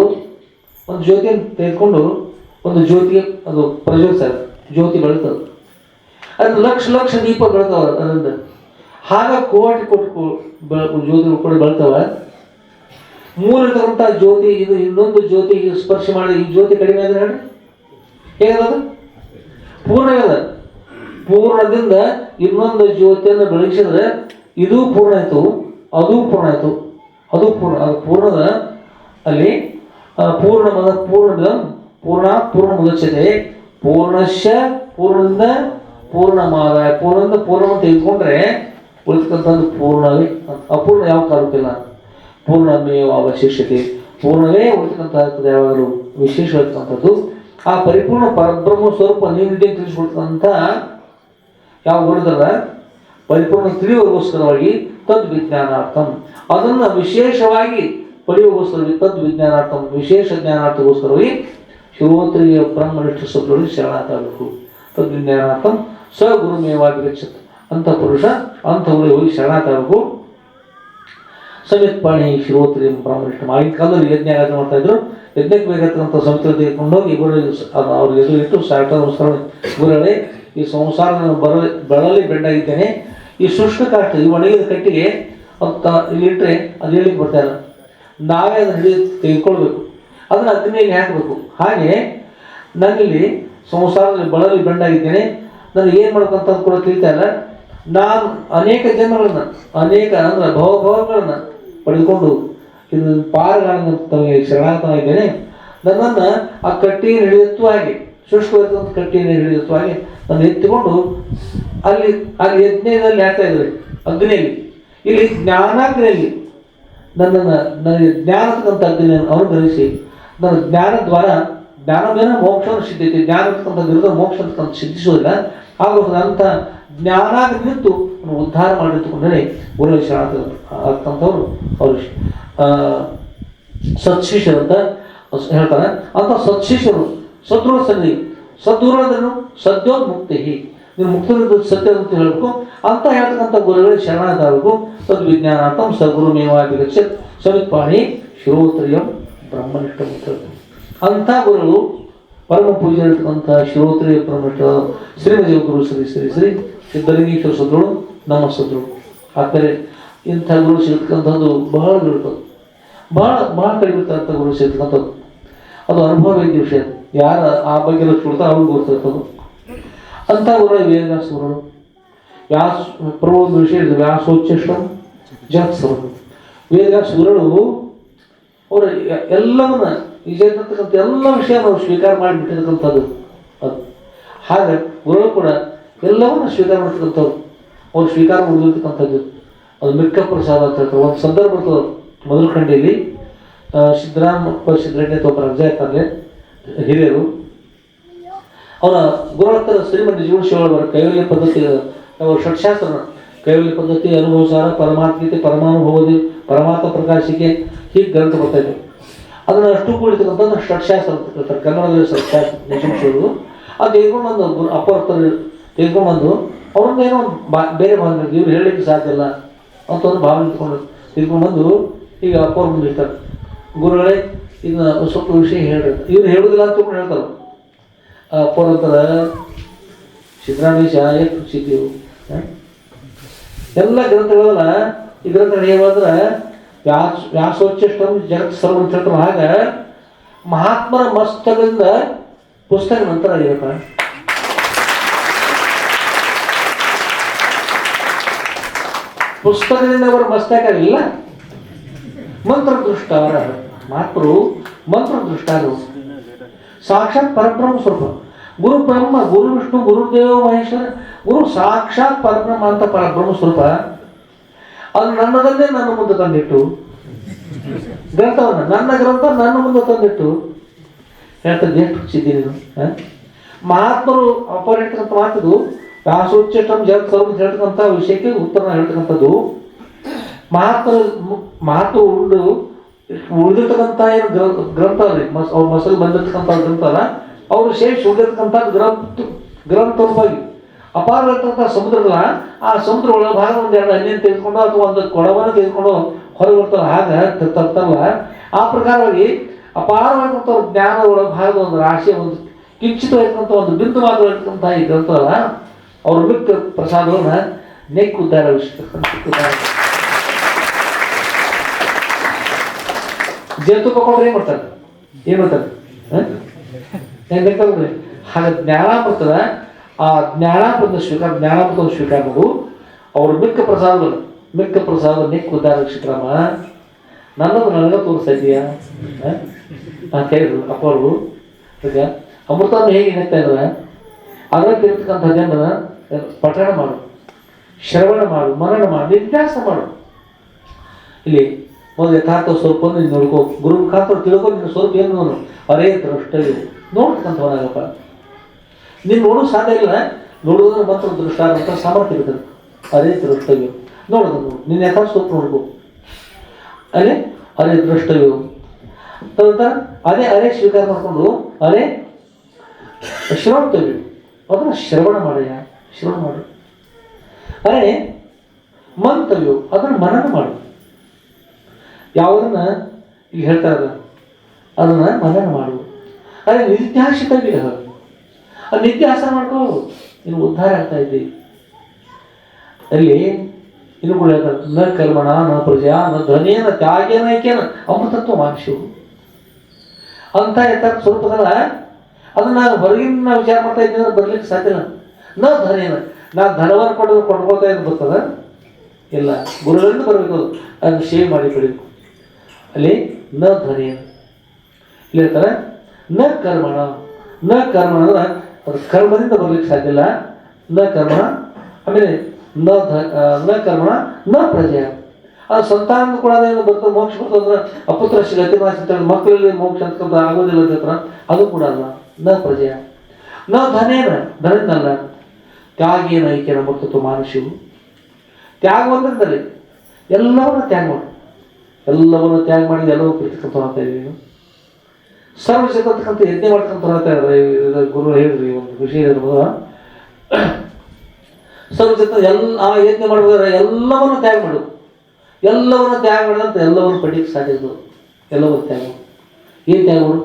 ಒಂದು ಜ್ಯೋತಿಗೆ ಅದು ಪ್ರಜ್ವಲಿಸ್ತಾರೆ, ಜ್ಯೋತಿ ಬೆಳೀತದೆ. ಅದು ಲಕ್ಷ ಲಕ್ಷ ದೀಪ ಬೆಳ್ತಾವ ಅದರಿಂದ. ಆಗ ಕೋಟಿ ಜ್ಯೋತಿಗಳು ಕೂಡ ಬೆಳ್ತಾವ. ಮೂಲಿರ್ತಕ್ಕಂಥ ಜ್ಯೋತಿ ಇದು ಇನ್ನೊಂದು ಜ್ಯೋತಿಗೆ ಸ್ಪರ್ಶ ಮಾಡಿ ಈ ಜ್ಯೋತಿ ಕಡಿಮೆ ಆದರೆ ಹೇಳಿ ಹೇಗದ? ಪೂರ್ಣವೇ. ಪೂರ್ಣದಿಂದ ಇನ್ನೊಂದು ಜ್ಯೋತಿಯನ್ನು ಬೆಳಗಿಸಿದ್ರೆ ಇದು ಪೂರ್ಣ ಆಯಿತು, ಅದು ಪೂರ್ಣ ಆಯಿತು. ಅದು ಪೂರ್ಣದ ಅಲ್ಲಿ ಪೂರ್ಣ ಮುದಚ್ಯತೆ ಪೂರ್ಣಶ್ಯ ಪೂರ್ಣದಿಂದ ಪೂರ್ಣಮಾದಾಯ. ಪೂರ್ಣದಿಂದ ಪೂರ್ಣವನ್ನು ತೆಗೆದುಕೊಂಡ್ರೆ ಉಳಿತಕ್ಕಂಥದ್ದು ಪೂರ್ಣವೇ. ಅಪೂರ್ಣ ಯಾವ ಕಾಲಕ್ಕಿಲ್ಲ. ಪೂರ್ಣಮೇವ ಅವಶಿಷ್ಯತೆ. ಪೂರ್ಣವೇ ಉಳಿತಕ್ಕಂಥದ್ದು, ಯಾವಾಗಲೂ ವಿಶೇಷವಾಗಿರ್ತಕ್ಕಂಥದ್ದು. ಆ ಪರಿಪೂರ್ಣ ಪರಬ್ರಹ್ಮ ಸ್ವರೂಪ ನೀನಿದೆ ತಿಳಿಸ್ಕೊಡ್ತಕ್ಕಂಥ ಯಾವ ಗುರುದಲ್ಲ ಪರಿಪೂರ್ಣ ತಿಳಿಯುವಗೋಸ್ಕರವಾಗಿ ತದ್ವಿಜ್ಞಾನಾರ್ಥಂ, ಅದನ್ನು ವಿಶೇಷವಾಗಿ ಪಡೆಯುವಗೋಸ್ಕರವಾಗಿ ತದ್ವಿಜ್ಞಾನಾರ್ಥಂ, ವಿಶೇಷ ಜ್ಞಾನಾರ್ಥಗೋಸ್ಕರವಾಗಿ ಶ್ರೋತ್ರಿಯ ಬ್ರಹ್ಮನಿಷ್ಠ ಸತ್ವರಿಗೆ ಶರಣಾಗಬೇಕು. ತದ್ವಿಜ್ಞಾನಾರ್ಥಂ ಸ ಗುರುಮೇವಾಗಿ ಗಚ್ಚತ್. ಅಂಥ ಪುರುಷ ಅಂಥವ್ರಿಗೆ ಹೋಗಿ ಶರಣಾಗಬೇಕು. ಸಮಿತ್ಪಾಣಿ ಶ್ರೋತ್ರಿಯ ಬ್ರಹ್ಮನಿಷ್ಠ. ಆಗಿನ ಕಾಲದಲ್ಲಿ ಯಜ್ಞ ಮಾಡ್ತಾ ಇದ್ರು. ಯಜ್ಞಕ್ಕೆ ಬೇಕಾದಂಥ ಸಮಿತಿ ತೆಗೆದುಕೊಂಡೋಗಿ ಅವ್ರಿಗೆ ಎದುರಿಟ್ಟು ಸಾಟ ನಮಸ್ಕಾರ, ಗುರುಗಳೇ ಈ ಸಂಸಾರ ಬಳಲಿ ಬೆಂಡಾಗಿದ್ದೇನೆ, ಈ ಶುಷ್ಕ ಕಾಷ್ಟ ಈ ಒಣಗಿದ ಕಟ್ಟಿಗೆ ಅಂತ ಇಲ್ಲಿಟ್ಟರೆ ಅದು ಹೇಳಿಕ್ಕೆ ಬರ್ತಾಯಿಲ್ಲ, ನಾವೇ ಅದನ್ನು ತೆಗೆದುಕೊಳ್ಬೇಕು, ಅದನ್ನು ಅಗ್ನಿಯಲ್ಲಿ ಹಾಕಬೇಕು. ಹಾಗೆ ನನ್ನಲ್ಲಿ ಸಂಸಾರದಲ್ಲಿ ಬಳಲಿ ಬೆಂಡಾಗಿದ್ದೇನೆ, ನನಗೆ ಏನು ಮಾಡ್ಬೇಕಂತ ಕೂಡ ತಿಳಿತಾ ಇಲ್ಲ. ನಾನು ಅನೇಕ ಜನ್ಮಗಳನ್ನು ಅಂದರೆ ಭವಭವಗಳನ್ನು ಪಡೆದುಕೊಂಡು ಇದು ಪಾರಗಳನ್ನು ತಮಗೆ ಶರಣಾಗತನಾಗಿದ್ದೇನೆ. ನನ್ನನ್ನು ಆ ಕಟ್ಟಿಯನ್ನು ಹಿಡಿದತ್ತು ಹಾಗೆ ಶುಷ್ಕವಾಗಿರ್ತಕ್ಕಂಥ ಕಟ್ಟಿಯನ್ನು ಹಿಡಿದತ್ತು ಹಾಗೆ ನಾನು ಎತ್ತಿಕೊಂಡು ಅಲ್ಲಿ ಯಜ್ಞದಲ್ಲಿ ಹಾಕ್ತಾ ಇದ್ದಾರೆ ಅಗ್ನಿಯಲ್ಲಿ. ಇಲ್ಲಿ ಜ್ಞಾನಾಗ್ನಿಯಲ್ಲಿ ನನಗೆ ಜ್ಞಾನಕ್ಕಂಥ ಅಗ್ನಿಯನ್ನು ಅನುಗ್ರಹಿಸಿ ನನ್ನ ಜ್ಞಾನದ್ವಾರ ಜ್ಞಾನವೇನ ಮೋಕ್ಷವನ್ನು ಸಿದ್ಧತೆ. ಜ್ಞಾನ ಅಂತಕ್ಕಂಥ ಮೋಕ್ಷ ಅಂತಕ್ಕಂಥ ಸಿದ್ಧಿಸೋದಿಲ್ಲ. ಹಾಗೂ ಅಂಥ ಜ್ಞಾನಾಗ್ನಿತ್ತು ಉದ್ಧಾರ ಮಾಡಿಟ್ಟುಕೊಂಡರೆ ಗುರು ಶರಣಾಗತ ಆಗ್ತಂಥವ್ರು ಅವರು ಸತ್ಶಿಷ್ಯರು ಅಂತ ಹೇಳ್ತಾರೆ. ಅಂಥ ಸತ್ಶಿಷ್ಯರು ಸದೃಢ ಸನ್ನಿ. ಸದೃಢದನ್ನು ಸದ್ಯೋನ್ಮುಕ್ತಿ, ನೀವು ಮುಕ್ತದ ಸತ್ಯ ಅಂತ ಹೇಳಬೇಕು ಅಂತ ಹೇಳ್ತಕ್ಕಂಥ ಗುರುಗಳಿಗೆ ಶರಣಾಗಬೇಕು. ತದ್ವಿಜ್ಞಾನಾರ್ಥಂ ಸಗುರುಮೇವಾಭಿಗಚ್ಚ ಸಮಿತ್ಪಾಣಿ ಶ್ರೋತ್ರಿಯಂ ಬ್ರಹ್ಮನಿಷ್ಠ ಮುಕ್ತ. ಅಂಥ ಗುರುಗಳು ಪರಮ ಪೂಜೆ ಇರತಕ್ಕಂಥ ಶ್ರೋತ್ರಿಯ ಬ್ರಹ್ಮನಿಷ್ಠ ಶ್ರೀಮಜ ಗುರು ಶ್ರೀ ಶ್ರೀ ಶ್ರೀ ಸಿದ್ಧಲಿಂಗೇಶ್ವರ ಸದ್ರುಳು ನಮ್ಮ ಸದ್ರುಳು. ಆದರೆ ಇಂಥ ಗುರು ಸಿಗ್ತಕ್ಕಂಥದ್ದು ಬಹಳ ಇರ್ತದೆ, ಭಾಳ ಕಡಿಮೆ ಇರ್ತಕ್ಕಂಥ ಗುರು ಸಿಗ್ತಕ್ಕಂಥದ್ದು. ಅದು ಅನುಭವ ಇದ್ದ ವಿಷಯ. ಯಾರು ಆ ಬಗ್ಗೆ ಕೊಡ್ತಾರೆ ಅವ್ರಿಗೆ ಗೊತ್ತಿರ್ತದೆ. ಅಂಥ ಗುರು ವೇದವ್ಯಾಸ ಗುರುಗಳು. ಪ್ರಭು ವಿಷಯ ಇದೆ, ವ್ಯಾಸೋಚ್ಚಿಷ್ಟಂ ಜಗತ್ ಸರ್ವಂ. ವೇದವ್ಯಾಸ ಗುರುಗಳು ಅವರು ಎಲ್ಲವನ್ನ ಈಗ ಇರ್ತಕ್ಕಂಥ ಎಲ್ಲ ವಿಷಯ ನಾವು ಸ್ವೀಕಾರ ಮಾಡಿಬಿಟ್ಟಿರ್ತಕ್ಕಂಥದ್ದು ಅದು. ಹಾಗೆ ಗುರುಗಳು ಕೂಡ ಎಲ್ಲವನ್ನ ಸ್ವೀಕಾರ ಮಾಡ್ತಕ್ಕಂಥವ್ರು, ಅವ್ರು ಸ್ವೀಕಾರ ಮಾಡಿರ್ತಕ್ಕಂಥದ್ದು ಅದು ಮಿಕ್ಕ ಪ್ರಸಾದ ಅಂತ ಹೇಳ್ತಾರೆ. ಒಂದು ಸಂದರ್ಭ ಬರ್ತದೆ ಮೊದಲ ಖಂಡಿಯಲ್ಲಿ ಸಿದ್ದರಾಮಪ್ಪ ಸಿದ್ದರೆಡ್ಡಿ ಅಥವಾ ಪಂಚಾಯತ್ನಲ್ಲಿ ಹಿರಿಯರು ಅವರ ಗುರುಗಳ ಶ್ರೀಮಂತ ಜೀವನ ಶಿವರ ಕೈವಲ್ಯ ಪದ್ಧತಿ, ಅವರು ಷಟ್ಶಾಸ್ತ್ರ ಕೈವಲ್ಯ ಪದ್ಧತಿ, ಅನುಭವಸಾರ, ಪರಮಾತ್ಮೀಯತೆ, ಪರಮಾನುಭವದಿ, ಪರಮಾತ್ಮ ಪ್ರಕಾಶಿಕೆ, ಹೀಗೆ ಗ್ರಂಥ ಬರ್ತಾ ಇದೆ. ಅದನ್ನು ಅಷ್ಟು ಕೂಡಿರ್ತಕ್ಕಂಥದ್ದು ಷಟ್ಶಾಸ್ತ್ರ ಅಂತ ಹೇಳ್ತಾರೆ ಕನ್ನಡದಲ್ಲಿ. ಷಟ್ಶಾಸ್ತ್ರ ನಿಜರು ಅದು ತೆಗೆದುಕೊಂಡು ಬಂದು ಅಪವರ್ತರು ತೆಗೆದುಕೊಂಡು ಬಂದು ಅವ್ರನ್ನ ಏನೋ ಬೇರೆ ಭಾವನೆ ಇವ್ರು ಹೇಳಲಿಕ್ಕೆ ಸಾಧ್ಯ ಇಲ್ಲ ಅಂತ ಒಂದು ಭಾವನೆ ತೆಗೆದುಕೊಂಡು ಬಂದು ಈಗ ಅಪ್ಪವ್ರು ಬಂದಿರ್ತಾರೆ. ಗುರುಗಳೇ ಇದನ್ನ ಸ್ವಲ್ಪ ವಿಷಯ ಹೇಳ್ರಿ, ಇವ್ರು ಹೇಳೋದಿಲ್ಲ ಅಂತ ಕೂಡ ಹೇಳ್ತಾರೆ. ಅಪ್ಪವ್ರು ಅಂತಾರೆ, ಸಿದ್ದರಾಮೇಶ ಎಷ್ಟು ಖುಷಿದ್ದೀವು. ಎಲ್ಲ ಗ್ರಂಥಗಳನ್ನ ಈ ಗ್ರಂಥಗಳು ಹೇಳಂದ್ರೆ ವ್ಯಾಸೋಚ್ಚಿಷ್ಟಂ ಜಗತ್ ಸರ್ವ ಅಂತ ಹೇಳ್ತಾರೆ. ಆಗ ಮಹಾತ್ಮರ ಮಸ್ತಕದಿಂದ ಪುಸ್ತಕ ನಂತರ ಇರಪ್ಪ. ಪುಸ್ತಕದಿಂದ ಅವರ ಮಸ್ತಕ ಇಲ್ಲ. ಮಂತ್ರದೃಷ್ಟಾರ ಮಹಾತ್ಮರು ಮಂತ್ರದೃಷ್ಟಾರು ಸಾಕ್ಷಾತ್ ಪರಬ್ರಹ್ಮ ಸ್ವರೂಪ. ಗುರು ಬ್ರಹ್ಮ, ಗುರು ವಿಷ್ಣು, ಗುರುದೇವ ಮಹೇಶ್ವರ. ಗುರು ಸಾಕ್ಷಾತ್ ಪರಬ್ರಹ್ಮ ಅಂತ ಪರಬ್ರಹ್ಮ ಸ್ವರೂಪ. ಅದು ನನ್ನದನ್ನೇ ನನ್ನ ಮುಂದೆ ತಂದಿಟ್ಟು ಗ್ರಂಥವನ್ನು, ನನ್ನ ಗ್ರಂಥ ನನ್ನ ಮುಂದೆ ತಂದಿಟ್ಟು ಹೇಳ್ತದ್ದು ಎಷ್ಟು ಖುಷಿದ್ದೀನಿ. ಮಹಾತ್ಮರು ಅಪರಿರ್ತಕ್ಕಂಥ ಮಾತದು ವ್ಯಾಸೋಚ್ಚಿಷ್ಟಂ ಜಗತ್ ಸರ್ವ ಅಂತ ಹೇಳ್ತಕ್ಕಂಥ ವಿಷಯಕ್ಕೆ ಉತ್ತರ ಹೇಳ್ತಕ್ಕಂಥದ್ದು ಮಹಾತ್ಮ ಉಳಿದಿರ್ತಕ್ಕಂಥ ಏನು ಗ್ರಂಥ ಅಲ್ರಿ ಅವ್ರ ಮಸಲು ಬಂದಿರ್ತಕ್ಕಂಥ ಗ್ರಂಥ ಅಲ್ಲ, ಅವರು ಶೇಷ ಉಳಿದಿರ್ತಕ್ಕಂಥ ಗ್ರಂಥವಾಗಿ ಅಪಾರವಾಗಿರ್ತಕ್ಕಂಥ ಸಮುದ್ರಗಳ ಆ ಸಮುದ್ರ ಒಳ ಭಾಗ ಒಂದೆರಡು ಹಣ್ಣಿನ ತೆಗೆದುಕೊಂಡು ಅಥವಾ ಒಂದು ಕೊಡವನ್ನು ತೆಗೆದುಕೊಂಡು ಹೊರಗೆ ಬರ್ತಾರೆ, ಹಾಗೆ ತರ್ತಲ್ಲ. ಆ ಪ್ರಕಾರವಾಗಿ ಅಪಾರವಾಗಿರ್ತಕ್ಕಂಥ ಜ್ಞಾನ ಒಳ ಭಾಗದ ಒಂದು ರಾಶಿಯ ಒಂದು ಕಿಂಚಿತವಾಗಿರ್ತಕ್ಕಂಥ ಒಂದು ಬಿಂದು ಮಾತ್ರವಾಗಿರ್ತಕ್ಕಂಥ ಈ ಗ್ರಂಥ ಅಲ್ಲ, ಅವ್ರ ಮಿಕ್ಕ ಪ್ರಸಾದವನ್ನು ನೆಕ್ಕುತ್ತಾರೆ. ಜೇನುತುಪ್ಪ ಕೊಂಡ್ರೆ ಏನ್ ಮಾಡ್ತಾರೆ ಬೇಕಾದ್ರೆ ಹಾಗೆ ಜ್ಞಾನ ಬರ್ತದ. ಆ ಜ್ಞಾನಾಮೃತ ಸ್ವೀಕಾರ ಮಾಡು. ಅವ್ರ ಮಿಕ್ಕ ಪ್ರಸಾದ ನೆಕ್ಕುತ್ತಾರೆ. ಶ್ರೀರಾಮ ನನ್ನದು ನನಗ ತೋರಿಸ್ತಾ ಇದೆಯಾ ನಾನು ಕೇಳಿದ್ರು ಅಪ್ಪರು ಅಮೃತವನ್ನು ಹೇಗೆ ನೆಕ್ತಾ ಇದ್ದಾರೆ, ಅದರಲ್ಲಿ ಇರ್ತಕ್ಕಂಥದ್ದನ್ನು ಪಠಣ ಮಾಡು, ಶ್ರವಣ ಮಾಡು, ಮನನ ಮಾಡು, ನಿತ್ಯಾಸ ಮಾಡು. ಇಲ್ಲಿ ಮೊದಲು ಯಥಾರ್ಥ ಸ್ವರೂಪವನ್ನು ನೀನು ನೋಡ್ಕೋ, ಗುರು ಮುಖಾಂತರ ತಿಳ್ಕೊ. ನಿನ್ನ ಸ್ವರೂಪ ಏನು ಅರೇ ದೃಷ್ಟವ್ಯ ನೋಡ್ತಕ್ಕಂಥವನಾಗಪ್ಪ. ನೀನು ನೋಡೋದು ಸಾಧ್ಯ ಇಲ್ಲ, ನೋಡೋದ್ರ ಮಾತ್ರ ದೃಷ್ಟಾರಂತ ಸಾಮರ್ಥ್ಯ ಇರ್ತದೆ. ಅರೇ ದೃಷ್ಟವ್ಯ ನೋಡೋದು, ನಿನ್ನ ಯಥಾರ್ಥ ಸ್ವರೂಪ ನೋಡ್ಕೋ. ಅರೇ ದೃಷ್ಟವ್ಯ ತದನಂತರ ಅರೇ ಸ್ವೀಕಾರ ಮಾಡಿಕೊಂಡು ಅರೇ ಶ್ರವಣತವ್ಯ ಅದನ್ನು ಶ್ರವಣ ಮಾಡು. ಅರೇ ಮಂತವ್ಯ ಅದನ್ನು ಮನನ ಮಾಡು. ಯಾವುದನ್ನ ಈಗ ಹೇಳ್ತಾರಲ್ಲ ಅದನ್ನ ಮನನ ಮಾಡು. ಅದೇ ನಿತ್ಯಾಶಿತವ್ಯ ಅದು ನಿತ್ಯಾಸ ಮಾಡ್ಕೋ, ನೀನು ಉದ್ಧಾರ ಆಗ್ತಾ ಇದ್ದೀವಿ. ಅಲ್ಲಿ ಇನ್ನು ಕೂಡ ಹೇಳ್ತಾರೆ ನ ಕರ್ಮಣ ನ ಪ್ರಜಾ ನ ಧನೇನ ತ್ಯಾಗೇನ ಐಕ್ಯನ ಅಮೃತತ್ವ ಮಾನುಷ್ಯವು ಅಂತ ಯಥಾರ್ಥ ಸ್ವರೂಪದಲ್ಲ. ಅದನ್ನ ನಾನು ಹೊರಗಿನ ವಿಚಾರ ಮಾಡ್ತಾ ಇದ್ದೀನಿ ಅಂದ್ರೆ ಬರ್ಲಿಕ್ಕೆ ಸಾಧ್ಯ ಇಲ್ಲ. ನ ಧನೇನ ನಾ ಧನವನ್ನು ಕೊಂಡ್ಕೊಳ್ತಾ ಇದ್ದು ಬರ್ತದ ಇಲ್ಲ, ಗುರುಗಳಿಂದ ಬರಬೇಕು. ಅದನ್ನು ಶೇವ್ ಮಾಡಿ ಪಡಿಬೇಕು. ಅಲ್ಲಿ ನ ಧನೇನ ಇಲ್ಲಿ ಹೇಳ್ತಾರೆ ನ ಕರ್ಮಣ ಅಂದ್ರೆ ಅದು ಕರ್ಮದಿಂದ ಬರ್ಲಿಕ್ಕೆ ಸಾಧ್ಯ ಇಲ್ಲ. ನ ಕರ್ಮಣ ಆಮೇಲೆ ನ ಕರ್ಮಣ ನ ಪ್ರಜೆಯ ಅದು ಸಂತಾನ ಕೂಡ ಬರ್ತದೆ. ಮೋಕ್ಷ ಬರ್ತದ್ರೆ ಅಪುತ್ರ ಗತಿನಾಶ ಮಕ್ಕಳಲ್ಲಿ ಮೋಕ್ಷ ಅಂತಕ್ಕಂಥ ಆಗೋದಿಲ್ಲ ಅಂತ ಅದು ಕೂಡ ಅಲ್ಲ. ನ ಪ್ರಜೆಯ ನ ಧನದಿಂದಲ್ಲ. ತ್ಯಾಗೇನ ಐಕ್ಯನ ಮರ್ತತ್ವ ಮಾನುಷ್ಯವು ತ್ಯಾಗ ಬಂದಲ್ಲಿ ಎಲ್ಲವನ್ನ ತ್ಯಾಗ ಮಾಡಿ, ಎಲ್ಲವನ್ನು ತ್ಯಾಗ ಮಾಡಿದ ಎಲ್ಲವೂ ಪ್ರೀತಿಕಂತ ಅಂತ ಇದ್ದೀವಿ. ಸರ್ವ ಜಗತ್ತಕ್ಕಂತ ಯಜ್ಞ ಮಾಡ್ತಕ್ಕಂಥ ಹೇಳ್ತಾರೆ ಗುರು ಹೇಳಿದ್ರಿ ಒಂದು ವಿಷಯ ಇರ್ಬೋದು. ಸರ್ವ ಜಗತ್ತ ಆ ಯಜ್ಞ ಮಾಡಬೇಕಾದ್ರೆ ಎಲ್ಲವನ್ನು ತ್ಯಾಗ ಮಾಡು. ಎಲ್ಲವನ್ನು ತ್ಯಾಗ ಮಾಡಿದಂತ ಎಲ್ಲವನ್ನು ಪಡೀಲಿಕ್ಕೆ ಸಾಧ್ಯ ಇದ್ದು ಎಲ್ಲವನ್ನು ತ್ಯಾಗ ಮಾಡು. ಏನು ತ್ಯಾಗ ಮಾಡು?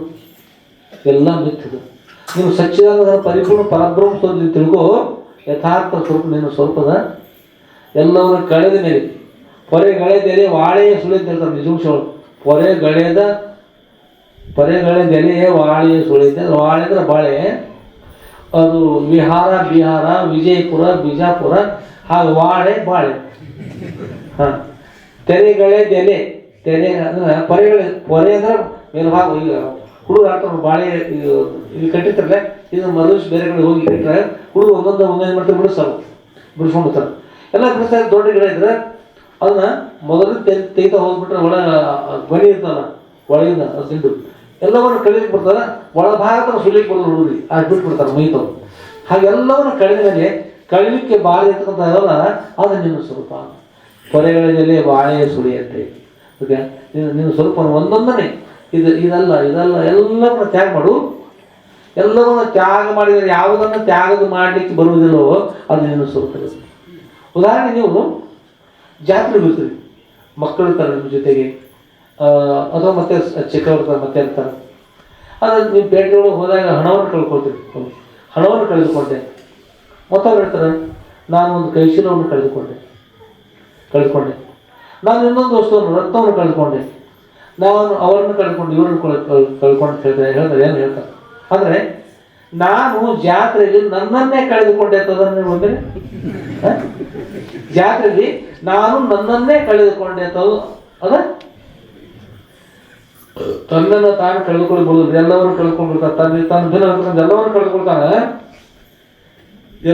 ಎಲ್ಲ ಮಿಥ್ಯದು. ನೀವು ಸಚ್ಚಿದಾನಂದ ಪರಿಪೂರ್ಣ ಪರಬ್ರಹ್ಮ ಸ್ವರೂಪ ತಿಳ್ಕೋ. ಯಥಾರ್ಥ ಸ್ವರೂಪ ನೀನು ಸ್ವರೂಪದ ಎಲ್ಲವನ್ನು ಕಳೆದ ಮೇಲೆ ಪೊರೆಗಳೆದೆಲೆ ವಾಳೆಯ ಸುಳಿ ಅಂತ ಹೇಳ್ತಾರೆ ನಿಜವಂಶಗಳು. ಪೊರೆಗಳೆದೆಲೆ ವಾಳೆಯ ಸುಳಿ ಅಂತ ವಾಳೆ ಅಂದ್ರೆ ಬಾಳೆ. ಅದು ವಿಹಾರ ಬಿಹಾರ ವಿಜಯಪುರ ಬಿಜಾಪುರ ಹಾಗೆ ವಾಳೆ ಬಾಳೆ. ಹಾಂ ತೆರೆಗಳೆದೆಲೆ ಅಂದ್ರೆ ಪೊರೆ ಅಂದ್ರೆ ಮೇಲ್ಭಾಗ ಈಗ ಹುಡುಗರು ಆಡ್ತಾರೆ ಬಾಳೆ ಇಲ್ಲಿ ಕಟ್ಟಿರ್ತಾರಲ್ಲ, ಇದನ್ನು ಮರುದಿವ್ಸ ಬೇರೆ ಕಡೆ ಹೋಗಿ ಕಟ್ಟಿದ್ರೆ ಹುಡುಗರು ಒಂದೊಂದು ಮಾಡ್ತಾರೆ ಬಿಡಿಸ್ಕೊಂಡ್ಬಿಡ್ತಾರೆ. ಎಲ್ಲ ಬಿಡಿಸ್ತಾರೆ. ದೊಡ್ಡ ಗಿಡ ಇದ್ರೆ ಅದನ್ನ ಮೊದಲು ತೆಗಿತಾ ಹೋಗ್ಬಿಟ್ರೆ ಒಳ ಬಳಿ ಇರ್ತಲ್ಲ ಒಳಗಿಂದ ಅದು ತಿಂದು ಎಲ್ಲವನ್ನು ಕಳೀಲಿಕ್ಕೆ ಬರ್ತಾರೆ. ಒಳಭಾಗದ ಸುಲಿಕ್ಕೆ ಬರೋದು ಹುಡುಗರಿ ಅದು ಬಿಟ್ಬಿಡ್ತಾರೆ ಮೈತವ್ರು. ಹಾಗೆಲ್ಲವನ್ನು ಕಳೆದ ಮೇಲೆ ಕಳೀಲಿಕ್ಕೆ ಬಾರಿ ಇರ್ತಕ್ಕಂಥ ಅದಲ್ಲ ಅದು ನಿನ್ನ ಸ್ವರೂಪ. ಪೊರೆಗಳಲ್ಲಿ ಬಾಳೆಯ ಸುಳಿ ಅಂತೆ. ಓಕೆ, ನಿನ್ನ ಸ್ವರೂಪ ಒಂದೊಂದನೇ ಇದಲ್ಲ ಎಲ್ಲವನ್ನು ತ್ಯಾಗ ಮಾಡು. ಎಲ್ಲವನ್ನು ತ್ಯಾಗ ಮಾಡಿದರೆ ಯಾವುದನ್ನು ತ್ಯಾಗದ ಮಾಡಲಿಕ್ಕೆ ಬರುವುದಿಲ್ಲವೋ ಅದು ನಿನ್ನ ಸ್ವರೂಪ. ಉದಾಹರಣೆ ನೀವು ಜಾತ್ರೆ ಬಿಡ್ತೀರಿ, ಮಕ್ಕಳು ಇರ್ತಾರೆ ನಿಮ್ಮ ಜೊತೆಗೆ ಅಥವಾ ಮತ್ತೆ ಚಿಕ್ಕವ್ರು ಮತ್ತೆ ಇರ್ತಾರೆ. ಆದರೆ ನೀವು ಪೇಟೆ ಒಳಗೆ ಹೋದಾಗ ಹಣವನ್ನು ಕಳ್ಕೊಳ್ತೀರಿ. ಹಣವನ್ನು ಕಳೆದುಕೊಂಡೆ. ಮತ್ತವ್ರು ಹೇಳ್ತಾರೆ ನಾನು ಒಂದು ಕೈಶೀಲವನ್ನು ಕಳೆದುಕೊಂಡೆ. ನಾನು ಇನ್ನೊಂದು ವಸ್ತುವನ್ನು ರತ್ನವನ್ನು ಕಳೆದುಕೊಂಡೆ. ನಾನು ಅವರನ್ನು ಕಳ್ಕೊಂಡು ಇವ್ರನ್ನು ಕಳ್ಕೊಂಡು ಹೇಳ್ತಾರೆ ಏನು ಹೇಳ್ತಾರೆ ಅಂದರೆ ನಾನು ಜಾತ್ರೆಯಲ್ಲಿ ನನ್ನನ್ನೇ ಕಳೆದುಕೊಂಡೆ ಅಂತದನ್ನು ಹೋದರೆ ಜಾತ್ರೆಯಲ್ಲಿ ನಾನು ನನ್ನನ್ನೇ ಕಳೆದುಕೊಂಡೆ ಅಂತದು ಅದ ತನ್ನನ್ನು ತಾನು ಕಳೆದುಕೊಳ್ಬೋದು. ಎಲ್ಲವನ್ನು ಕಳೆದುಕೊಂಡಿರ್ತಾರೆ. ತನ್ನ ದಿನ ಎಲ್ಲವನ್ನು ಕಳೆದುಕೊಳ್ತಾನೆ.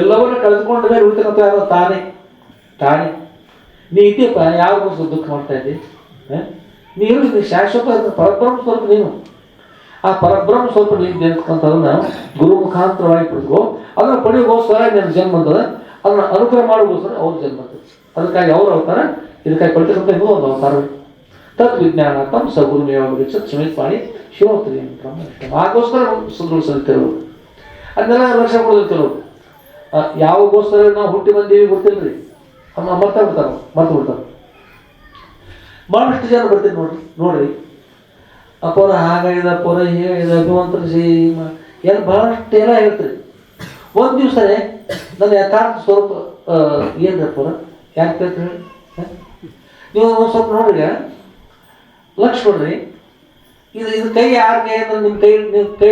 ಎಲ್ಲವನ್ನು ಕಳೆದುಕೊಂಡ ಮೇಲೆ ಉಳಿತಕ್ಕಂಥ ಯಾರು ತಾನೇ ನೀ ಇದೆಯಪ್ಪ ಯಾರಿಗೋಸ್ಕರ ದುಃಖ ಮಾಡ್ತಾ ಇದ್ದಿ? ನೀನು ಶಾಶ್ವತ ಪರಬ್ರಹ್ಮ ಸ್ವರೂಪ. ನೀನು ಆ ಪರಬ್ರಹ್ಮ ಸ್ವರೂಪ ನೀನು ನೆನೆಸ್ಕೊಂತದನ್ನ ಗುರು ಮುಖಾಂತರವಾಗಿ ಪಡೆದು ಅದನ್ನು ಪಡೆಯೋಗೋಸ್ಕರ ನಿನ್ನ ಜನ್ಮ ಅಂತದ, ಅದನ್ನು ಅನುಗ್ರಹ ಮಾಡೋಗೋಸ್ಕರ ಅವ್ರ ಜನ್ಮ ಅಂತದೆ. ಅದಕ್ಕಾಗಿ ಅವ್ರ ಅವತಾರ, ಇದಕ್ಕಾಗಿ ಪಡ್ತಕ್ಕಂಥ ಇದು ಒಂದು ಅವತಾರ. ತದ್ವಿಜ್ಞಾನ ತಮ್ಮ ಸಗುರುಮೇವ ಸಮಿತ್ ಮಾಡಿ ಶಿವೋತ್ರಿ ಅಂತ ಆಗೋಸ್ಕರ ಸುಂದರ ಸಲ್ತಿರೋರು ಅದನ್ನೆಲ್ಲ ರಕ್ಷಣೆ ಕೊಡೋದಿರ್ತಿರೋರು. ಯಾವಾಗೋಸ್ಕರ ನಾವು ಹುಟ್ಟಿ ಬಂದೀವಿ ಗೊತ್ತಿಲ್ಲರಿ, ಮರ್ತ ಬಿಡ್ತಾರೆ. ಭಾಳಷ್ಟು ಜನ ಬರ್ತೀವಿ ನೋಡ್ರಿ ಅಪ್ಪರ ಹಾಗಾಗಿದೆ, ಅಪ್ಪರ ಹೇಗಿದೆ, ಅಭಿವಂತರಿಸಿ ಎಲ್ಲ ಭಾಳಷ್ಟು ಎಲ್ಲ ಹೇಳ್ತೀರಿ. ಒಂದು ದಿವಸ ನನ್ನ ಯಥಾರ್ಥ ಸ್ವರೂಪ ಏನು ಅಪ್ಪರ ಯಾಕೆ ಕೇಳ್ತೀರಿ? ನೀವು ಒಂದು ಸ್ವಲ್ಪ ನೋಡ್ರಿ, ಲಕ್ಷ ನೋಡ್ರಿ, ಇದು ಕೈ ಯಾರ ಕೈ ಅಂದ್ರೆ ನಿಮ್ಮ ಕೈ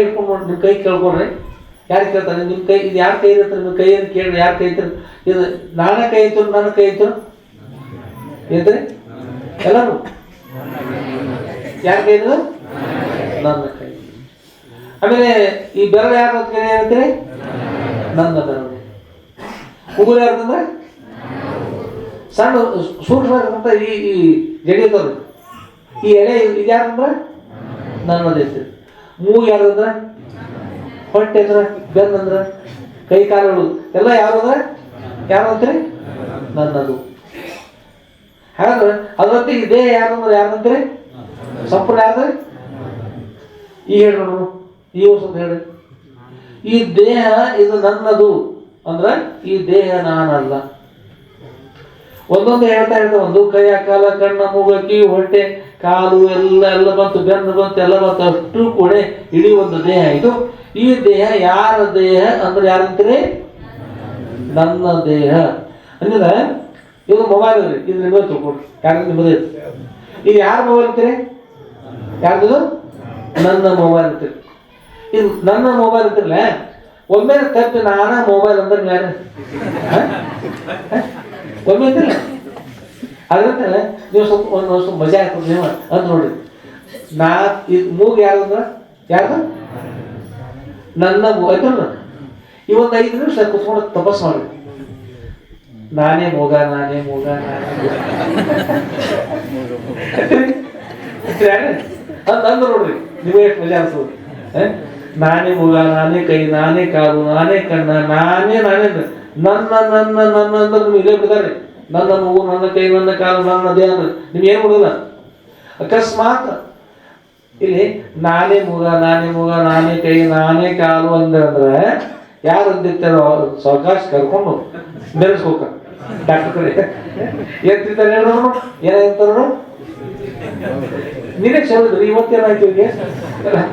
ಹಿಡ್ಕೊಂಡು ನೋಡಿ, ನಿಮ್ಮ ಕೈ ಕೇಳ್ಕೊಡ್ರಿ. ಯಾರು ಕೇಳ್ತಾರೆ ನಿಮ್ಮ ಕೈ? ಇದು ಯಾರ ಕೈ ಇರುತ್ತೆ? ನಿಮ್ಮ ಕೈಯನ್ನು ಕೇಳ್ರಿ, ಯಾರು ಕೈ ಐತಾರೆ? ಇದು ನಾನೇ ಕೈ ಐತರು, ನನ್ನ ಕೈ ಐತರು ಐತ್ರಿ ಎಲ್ಲರೂ. ಯಾರ ಕೈ ಇರೋದು? ನನ್ನ ಕೈ. ಆಮೇಲೆ ಈ ಬೆರಳು ಯಾರು ಅಂತ ಹೇಳ್ತೀರಿ? ನನ್ನ ಬೆರಳು. ಉಗುರು ಯಾರ್ದಂದ್ರೆ ಸಣ್ಣ ಸೂಕ್ಷ್ಮ ಅಂತ ಈ ಜಡಿ ಇರ್ತದೆ. ಈ ಎಳೆ ಇದು ಯಾರಂದ್ರೆ ನನ್ನದೈತಿ. ಮೂಗು ಯಾರಂದ್ರೆ, ಹೊಟ್ಟೆ ಅಂದ್ರೆ, ಬೆನ್ನ ಅಂದ್ರೆ, ಕೈ ಕಾಲುಗಳು ಎಲ್ಲ ಯಾರಂದ್ರೆ ಯಾರು ಅಂತೀರಿ? ನನ್ನದು. ಹಾಗಾದ್ರೆ ಅದರಂತೆ ಈ ದೇಹ ಯಾರಂದ್ರೆ ಯಾರಂತೀರಿ? ಸಂಪೂರ್ಣ ಯಾರಂದ್ರೆ ಈ ಹೇಳಿ ನೋಡು, ಈ ಸ್ವಲ್ಪ ಹೇಳಿ. ಈ ದೇಹ ಇದು ನನ್ನದು ಅಂದ್ರೆ ಈ ದೇಹ ನಾನಲ್ಲ. ಒಂದೊಂದು ಹೇಳ್ತಾ ಒಂದು ಕೈ, ಕಾಲ, ಕಣ್ಣ, ಮೂಗು, ಕಿವಿ, ಹೊಟ್ಟೆ, ಕಾಲು ಎಲ್ಲ ಬಂತು, ಬೆನ್ನು ಬಂತು, ಎಲ್ಲ ಬಂತು. ಅಷ್ಟು ಕೂಡ ಇಡೀ ಒಂದು ದೇಹ ಇದು. ಈ ದೇಹ ಯಾರ ದೇಹ ಅಂದ್ರೆ ಯಾರಂತೀರಿ? ನನ್ನ ದೇಹ. ಅಂದ್ರೆ ಇದು ಮೊಬೈಲ್ ರೀ, ಇದು ನಿಮ್ಮದೇ ತಿಳ್ಕೊಡ್ರಿ, ಯಾರು ನಿಮ್ಮದೇ. ಇದು ಯಾರ ಮೊಬೈಲ್ ಅಂತೀರಿ? ಯಾರ್ದು? ನನ್ನ ಮೊಬೈಲ್ ಅಂತೀರಿ. ಇದು ನನ್ನ ಮೊಬೈಲ್ ಅಂತಿರಲ್ಲ, ಒಮ್ಮೆ ತಪ್ಪಿ ನಾನಾ ಮೊಬೈಲ್ ಅಂದ್ರೆ ಯಾರು ಒಮ್ಮೆ ಅಂತಿಲ್ಲ. ಅದಂತೆ ನೀವು ಸ್ವಲ್ಪ ಸ್ವಲ್ಪ ಮಜಾ ಆಗ್ತದೆ ನೀವು ಅಂತ ನೋಡ್ರಿ. ಇದು ಮೂಗು ಯಾರಂದ್ರೆ ಯಾರ್ದು? ನನ್ನ ಮೂಗಲ್ಲ. ಈ ಒಂದು 5 ನಿಮಿಷ ಕುತ್ಕೊಂಡು ತಪಸ್ ಮಾಡಿ, ನಾನೇ ಮೂಗ, ನಾನೇ ಮೂಗ, ಅಂದ್ ನೋಡ್ರಿ, ನಿಮಗೆ ಎಷ್ಟು ಮಜಾ ಅನ್ಸೋದು. ನಾನೇ ಮೂಗ, ನಾನೇ ಕೈ, ನಾನೇ ಕಾಲು, ನಾನೇ ಕಣ್ಣ, ನಾನೇ ನನ್ನ ಅಂದ್ರೆ ನಿಮ್ಗೆ ಇಲ್ಲೇ ಬಿಡ್ತಾರೆ. ನನ್ನ ಮೂಗು, ನನ್ನ ಕೈ, ನನ್ನ ಕಾಲು, ನನ್ನ ದೇಹ ಅಂದ್ರೆ ನಿಮ್ಗೆ ಏನು ಬಿಡೋಲ್ಲ. ಅಕಸ್ಮಾತ್ ಇಲ್ಲಿ ನಾನೇ ಮೂಗ, ನಾನೇ ಕೈ, ನಾನೇ ಕಾಲು ಅಂದ್ರೆ ಯಾರು ಅಂದಿರ್ತಾರೋ ಸಾವಕಾಶ ಕರ್ಕೊಂಡು ಮೆರೆಸ್ಬೇಕ ಡಾಕ್ಟರ್ ಕಡೆ. ಏನ್ತಿರ್ತಾರೆ ಹೇಳೋರು, ಏನಾಗ್ತಾರೋ ನೀನೇ ಹೇಳಿದ್ರು. ಇವತ್ತೇನಾಯ್ತು ಇವ್ರಿಗೆ?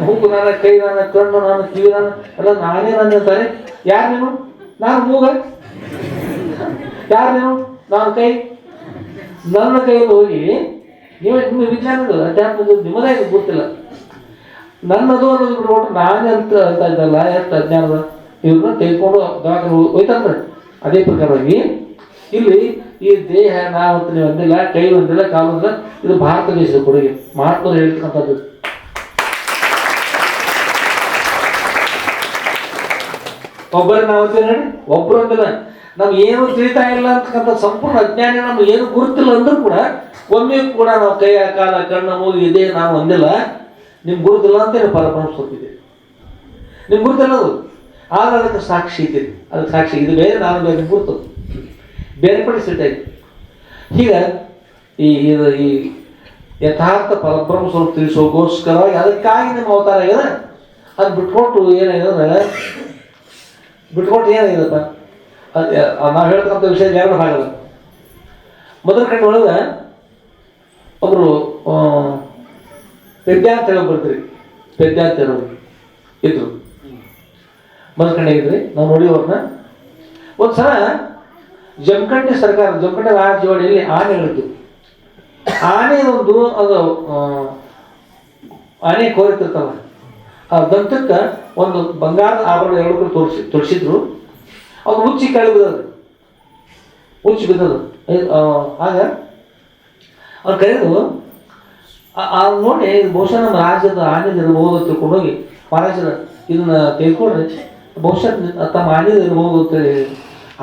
ಮೂಗು ನನ್ನ, ಕೈ ನನ್ನ, ಕಣ್ಣು ನನ್ನ, ಕಿವಿ ನನ್ನ ಎಲ್ಲ ನಾನೇ ಅಂತಾರೆ. ಯಾರು ನೀನು? ನಾನು ಮೂಗ. ಯಾರು ನೀನು? ನಾನು ಕೈ. ನನ್ನ ಕೈಯಲ್ಲಿ ಹೋಗಿ ನಿಮ್ಮ ವಿಜ್ಞಾನದ ಅಧ್ಯಾತ್ಮದ ನಿಮ್ಮದೇ ಗೊತ್ತಿಲ್ಲ. ನನ್ನದು ಅನ್ನೋದು ಬಿಟ್ಬಿಟ್ಟು ನಾನೇ ಅಂತ ಇದ್ದಲ್ಲ, ಎಷ್ಟು ಅಜ್ಞಾನದ ಇವ್ರನ್ನ ತೆಗೆದುಕೊಂಡು ದವಾಖಾನೆ ಹೋಯ್ತಂದ್ರೆ ಅದೇ ಪ್ರಕಾರವಾಗಿ ಇಲ್ಲಿ ಈ ದೇಹ ನಾವಂತ ನೀವು ಅಂದಿಲ್ಲ, ಕೈ ಒಂದಿಲ್ಲ, ಕಾಲು ಒಂದಿಲ್ಲ. ಇದು ಭಾರತ ದೇಶದ ಕೊಡುಗೆ, ಮಹಾತ್ಮರು ಹೇಳ್ತಕ್ಕಂಥದ್ದು. ಒಬ್ಬರು ನಾವಂತೀವಿ ನೋಡಿ, ಒಬ್ರು ಅಂದಿಲ್ಲ. ನಮ್ಗೆ ಏನು ತಿಳಿತಾ ಇಲ್ಲ ಅಂತಕ್ಕಂಥ ಸಂಪೂರ್ಣ ಅಜ್ಞಾನಿ, ನಮ್ಗೆ ಏನು ಗುರುತಿಲ್ಲ ಅಂದ್ರೂ ಕೂಡ ಒಮ್ಮೆ ಕೂಡ ನಾವು ಕೈ, ಕಾಲ, ಕಣ್ಣು, ಮೂಗು ಇದೆ ನಾವು ಅಂದಿಲ್ಲ. ನಿಮ್ಗೆ ಗುರುತಿಲ್ಲ ಅಂತೇಳಿ ಪರಪರಂ ಹೋಗ್ತಿದೆ. ನಿಮ್ಗೆ ಗುರುತಿಲ್ಲ ಅದು, ಆದ್ರೆ ಅದಕ್ಕೆ ಸಾಕ್ಷಿ ಇದೆ. ಅದಕ್ಕೆ ಸಾಕ್ಷಿ ಇದು ಬೇರೆ, ನಾನು ಬೇರೆ, ಗುರುತು ಬೇರ್ಪಡಿಸಿಟ್ಟೆ. ಈಗ ಈ ಯಥಾರ್ಥ ಪರಬ್ರಹ್ಮ ಸ್ವರೂಪ ತಿಳಿಸೋಗೋಸ್ಕರವಾಗಿ ಅದಕ್ಕಾಗಿ ನಿಮ್ಮ ಅವತಾರ ಆಗ್ಯದ. ಅದು ಬಿಟ್ಕೊಟ್ಟು ಏನಾಗ್ಯದಂದ್ರೆ ಬಿಟ್ಕೊಟ್ಟು ಏನಾಗ್ಯದಪ್ಪ, ನಾವು ಹೇಳ್ತಕ್ಕಂಥ ವಿಷಯ ಎರಡು ಭಾಗದ. ಮೊದಲ ಕಣ್ಣು ಒಳಗೆ ಒಬ್ಬರು ವಿದ್ಯಾರ್ಥಿ ಬರ್ತೀರಿ, ವಿದ್ಯಾರ್ಥಿ ಇದ್ರು ಮೊದಲ ಕಣ್ಣಿಗಿದ್ರಿ. ನಾವು ನೋಡಿವ್ರನ್ನ ಒಂದ್ಸಲ ಜಮಖಂಡಿ ಸರ್ಕಾರ, ಜಮಖಂಡಿ ರಾಜವಾಡಿಯಲ್ಲಿ ಆನೆಗಳಿದ್ದು. ಆನೆ ಒಂದು ಅದು ಆನೆ ಕೋರಿತಿರ್ತಾವ, ಆ ದಂತಕ್ಕೆ ಒಂದು ಬಂಗಾರದ ಆಭರಣ 2 ತೋರಿಸಿದ್ರು. ಅದು ಹುಚ್ಚಿ ಕೆಳಗೆ ಬಿದ್ದದು, ಹುಚ್ಚಿ ಬಿದ್ದದು. ಆಗ ಅವ್ರು ಕರೆದು ನೋಡಿ, ಬಹುಶಃ ನಮ್ಮ ರಾಜ್ಯದ ಆನೆ ಇರಬಹುದು ಅಂತ ತಿಳ್ಕೊಂಡೋಗಿ, ಮಹಾರಾಜರ ಇದನ್ನ ತೆಗೆದುಕೊಂಡ್ರೆ ಬಹುಶಃ ತಮ್ಮ ಆನೆ ಇರಬಹುದು ಅಂತೇಳಿ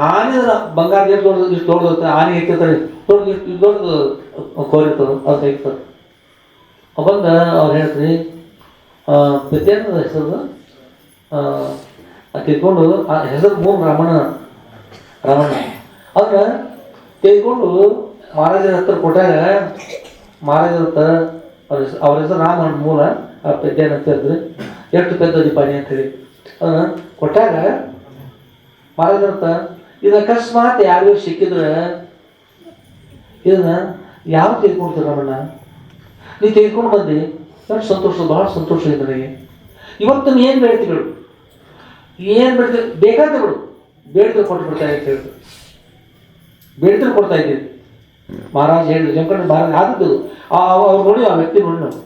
ಆನೆ ಬಂಗಾರ ಇಷ್ಟು ದೊಡ್ಡದು ಆನೆ ಇಟ್ಟಿರ್ತಾರೆ, ದೊಡ್ಡದು ಕೋರಿರ್ತದೆ, ಅದು ತೆಗಿತಾರೆ. ಬಂದ ಅವ್ರು ಹೇಳ್ತೀರಿ ವಿದ್ಯಾರ್ಥಿ ಹೆಸರು ಅದು ತೆಗೆದುಕೊಂಡು ಆ ಹೆಸರು ಮೂರು ರಮಣ ಅದನ್ನ ತೆಗೆದುಕೊಂಡು ಮಹಾರಾಜರ ಹತ್ರ ಕೊಟ್ಟಾಗ ಮಹಾರಾಜರ ಹತ್ರ ಅವ್ರ ಹೆಸರು ರಾಮನ ಮೂಲ ಆ ಪೆದ್ದೆ ಅಂತ ಹೇಳಿದ್ರೆ ಎಷ್ಟು ಪೆದ್ದ ದೀಪಾನಿ ಅಂತೇಳಿ ಅದನ್ನ ಕೊಟ್ಟಾಗ ಮಹಾರಾಜರ ಹತ್ರ ಇದು ಅಕಸ್ಮಾತ್ ಯಾರಿಗೂ ಸಿಕ್ಕಿದ್ರೆ ಇದನ್ನ ಯಾವ ತೆಗೆದುಕೊಡ್ತೀರ ರಮಣ್ಣ ನೀ ತೆಗೆದುಕೊಂಡು ಬಂದು ಎಷ್ಟು ಸಂತೋಷ, ಭಾಳ ಸಂತೋಷ ಇದೆ ನನಗೆ. ಇವತ್ತು ನೀ ಏನು ಬೇಡ್ತಿ ಬಿಡು, ಏನು ಬೇಡ್ತಿ ಬೇಕಾದ್ರೆ ಬಿಡು, ಬೇಡಿದ್ರೆ ಕೊಟ್ಟು ಬಿಡ್ತಾ ಅಂತ ಹೇಳ್ತಾರೆ. ಬೇಡಿದ್ರೆ ಕೊಡ್ತಾ ಇದ್ದೀವಿ ಮಹಾರಾಜ್ ಹೇಳಿದ್ರು. ಜಮಖಂಡಿ ಮಹಾರಾಜ್ ಆದದ್ದು ಅವ್ರು ನೋಡಿ, ಆ ವ್ಯಕ್ತಿ ನೋಡಿ ನಾವು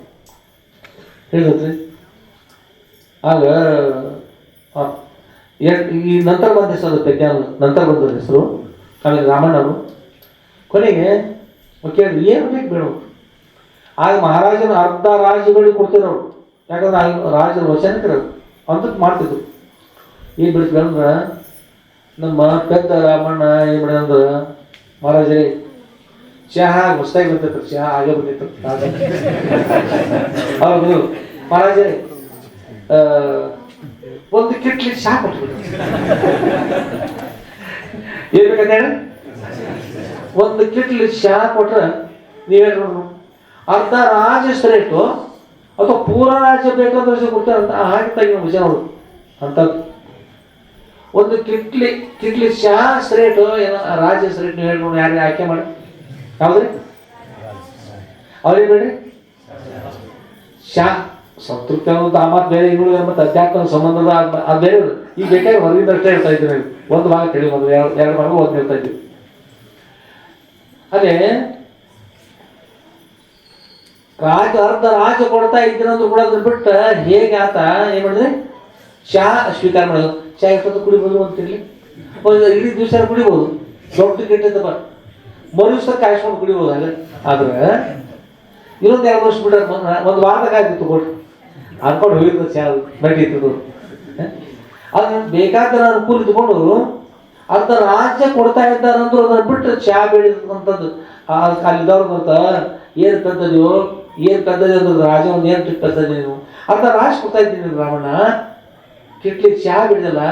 ಹೇಳಿದ್ರಿ. ಆಗ ಈ ನಂತರ ಬಂದ ಹೆಸರು ಪೆದ್ಯಾನ ನಂತರ ಬಂದ ಹೆಸರು ಆಮೇಲೆ ರಾಮಣ್ಣವರು ಕೊನೆಗೆ ಕೇಳಿದ್ರು ಏನು ಬೇಕು ಬೇಡ. ಆಗ ಮಹಾರಾಜನ ಅರ್ಧ ರಾಜ್ಯಗಳಿಗೆ ಕೊಡ್ತಿದ್ರು ಅವರು, ಯಾಕಂದ್ರೆ ರಾಜರ ವಚನಕರು ಅಂತಕ್ಕೆ ಮಾಡ್ತಿದ್ರು. ಏನು ಬಿಡ್ತೀವಿ ಅಂದ್ರೆ ನಮ್ಮ ಪೆದ್ದ ರಾಮಣ್ಣ ಏನು ಮಾಡಿದಂದ್ರೆ ಮಹಾರಾಜರೇ ಚಹಾ ಹೊಸದಾಗಿ ಬಂದಿತ್ತು, ಚಹಾ ಆಗೇ ಬಂದಿತ್ತು. ಹೌದು ಮಹಾರಾಜರೇ ಒಂದು ಕಿಟ್ಲಿ ಚಹಾ ಕೊಟ್ಬಿಟ್ಟು ಏನ್ ಬೇಕಂತ ಹೇಳಿ ಒಂದು ಕಿಟ್ಲಿ ಚಹಾ ಕೊಟ್ರೆ ನೀವೇನು ನೋಡ್ರು ಅರ್ಧ ರಾಜ್ಯ ರೇಟು ಅಥವಾ ಪೂರಾ ರಾಜ್ಯ ಬೇಕಂದ್ರೆ ಕೊಡ್ತಾರಂತ ಹಾಗೆ ತೆಗಿ ನಮ್ಮ ವಿಚಾರ ನೋಡು ಅಂಥದ್ದು. ಒಂದು ಕಿಟ್ಲಿ ಚಹಾ ರೇಟು ಏನೋ ರಾಜ್ಯ ರೇಟ್ ನೀವು ಹೇಳಿ ನೋಡಿ, ಯಾರಿಗೆ ಆಯ್ಕೆ ಮಾಡಿ ಹೌದ್ರಿ ಅವ್ರಿಗೆ ಬೇಡ್ರಿ ಚಹಾ ಸಂತೃಪ್ತಿ ಅನ್ನೋದು ಆ ಮಾತು ಬೇರೆ, ಇನ್ನು ಮತ್ತು ಅಧ್ಯಾತ್ಮ ಸಂಬಂಧದ ಅದು ಬೇರೆ. ಈಗ ಬೇಕಾದ್ರೆ ಹೊರಗಿಂದ ಅಷ್ಟೇ ಹೇಳ್ತಾ ಇದ್ದೀವಿ ನಾವು, ಒಂದು ಭಾಗ ತಿಳಿ ಮೊದಲು ಎರಡು ಭಾಗ ಒಂದು ಹೇಳ್ತಾ ಇದ್ದೀವಿ. ಅದೇ ಅರ್ಧ ರಾಜ್ಯ ಕೊಡ್ತಾ ಇದ್ದೀನಂದ್ರು ಕೂಡ ಅದನ್ನ ಬಿಟ್ಟು ಹೇಗೆ ಆತ ಏನು ಮಾಡಿದ್ರೆ ಚಹಾ ಸ್ವೀಕಾರ ಮಾಡೋದು. ಚಹಾ ಎಷ್ಟೊತ್ತು ಕುಡಿಬೋದು ಅಂತಿರ್ಲಿ, ಒಂದು ಇಡೀ ದಿವಸ ಕುಡಿಬೋದು, ದೊಡ್ಡ ಕೆಟ್ಟದಪ್ಪ ಮರು ದಿವಸ ಕಾಯಿಸ್ಕೊಂಡು ಕುಡಿಬೋದು. ಅಲ್ಲ ಆದ್ರೆ ಇನ್ನೊಂದು 2 ವರ್ಷ ಬಿಟ್ರೆ ಒಂದು ವಾರದಾಗ ಆಗಿತ್ತು ಕೊಟ್ಟು ಅನ್ಕೊಂಡು ಹೋಗಿದ್ದು ಚಹಾ ನಡೀತಿದ್ದು. ಅದನ್ನ ಬೇಕಾದ್ರೆ ಅನುಕೂಲ ಇದ್ಕೊಂಡು ಅರ್ಧ ರಾಜ್ಯ ಕೊಡ್ತಾ ಇದ್ದಾರಂದ್ರು ಅದನ್ನ ಬಿಟ್ಟು ಚಹಾ ಬೆಳೀತಕ್ಕಂಥದ್ದು ಅಲ್ಲಿದ್ದವ್ರು ಅಂತ ಏನು ಪದ್ಧತಿಯೋ ಏನು ಪದ್ಧತಿ ಅಂದ್ರೆ ರಾಜ ಒಂದು ಏನು ಪದ್ಧತಿ ನೀವು ಅರ್ಧ ರಾಜ ಕೊಡ್ತಾ ಇದ್ದೀನಿ ರಾಮಣ್ಣ ಕಿಟ್ಲಿ ಚಹಾ ಬಿಡಿದಲ್ಲ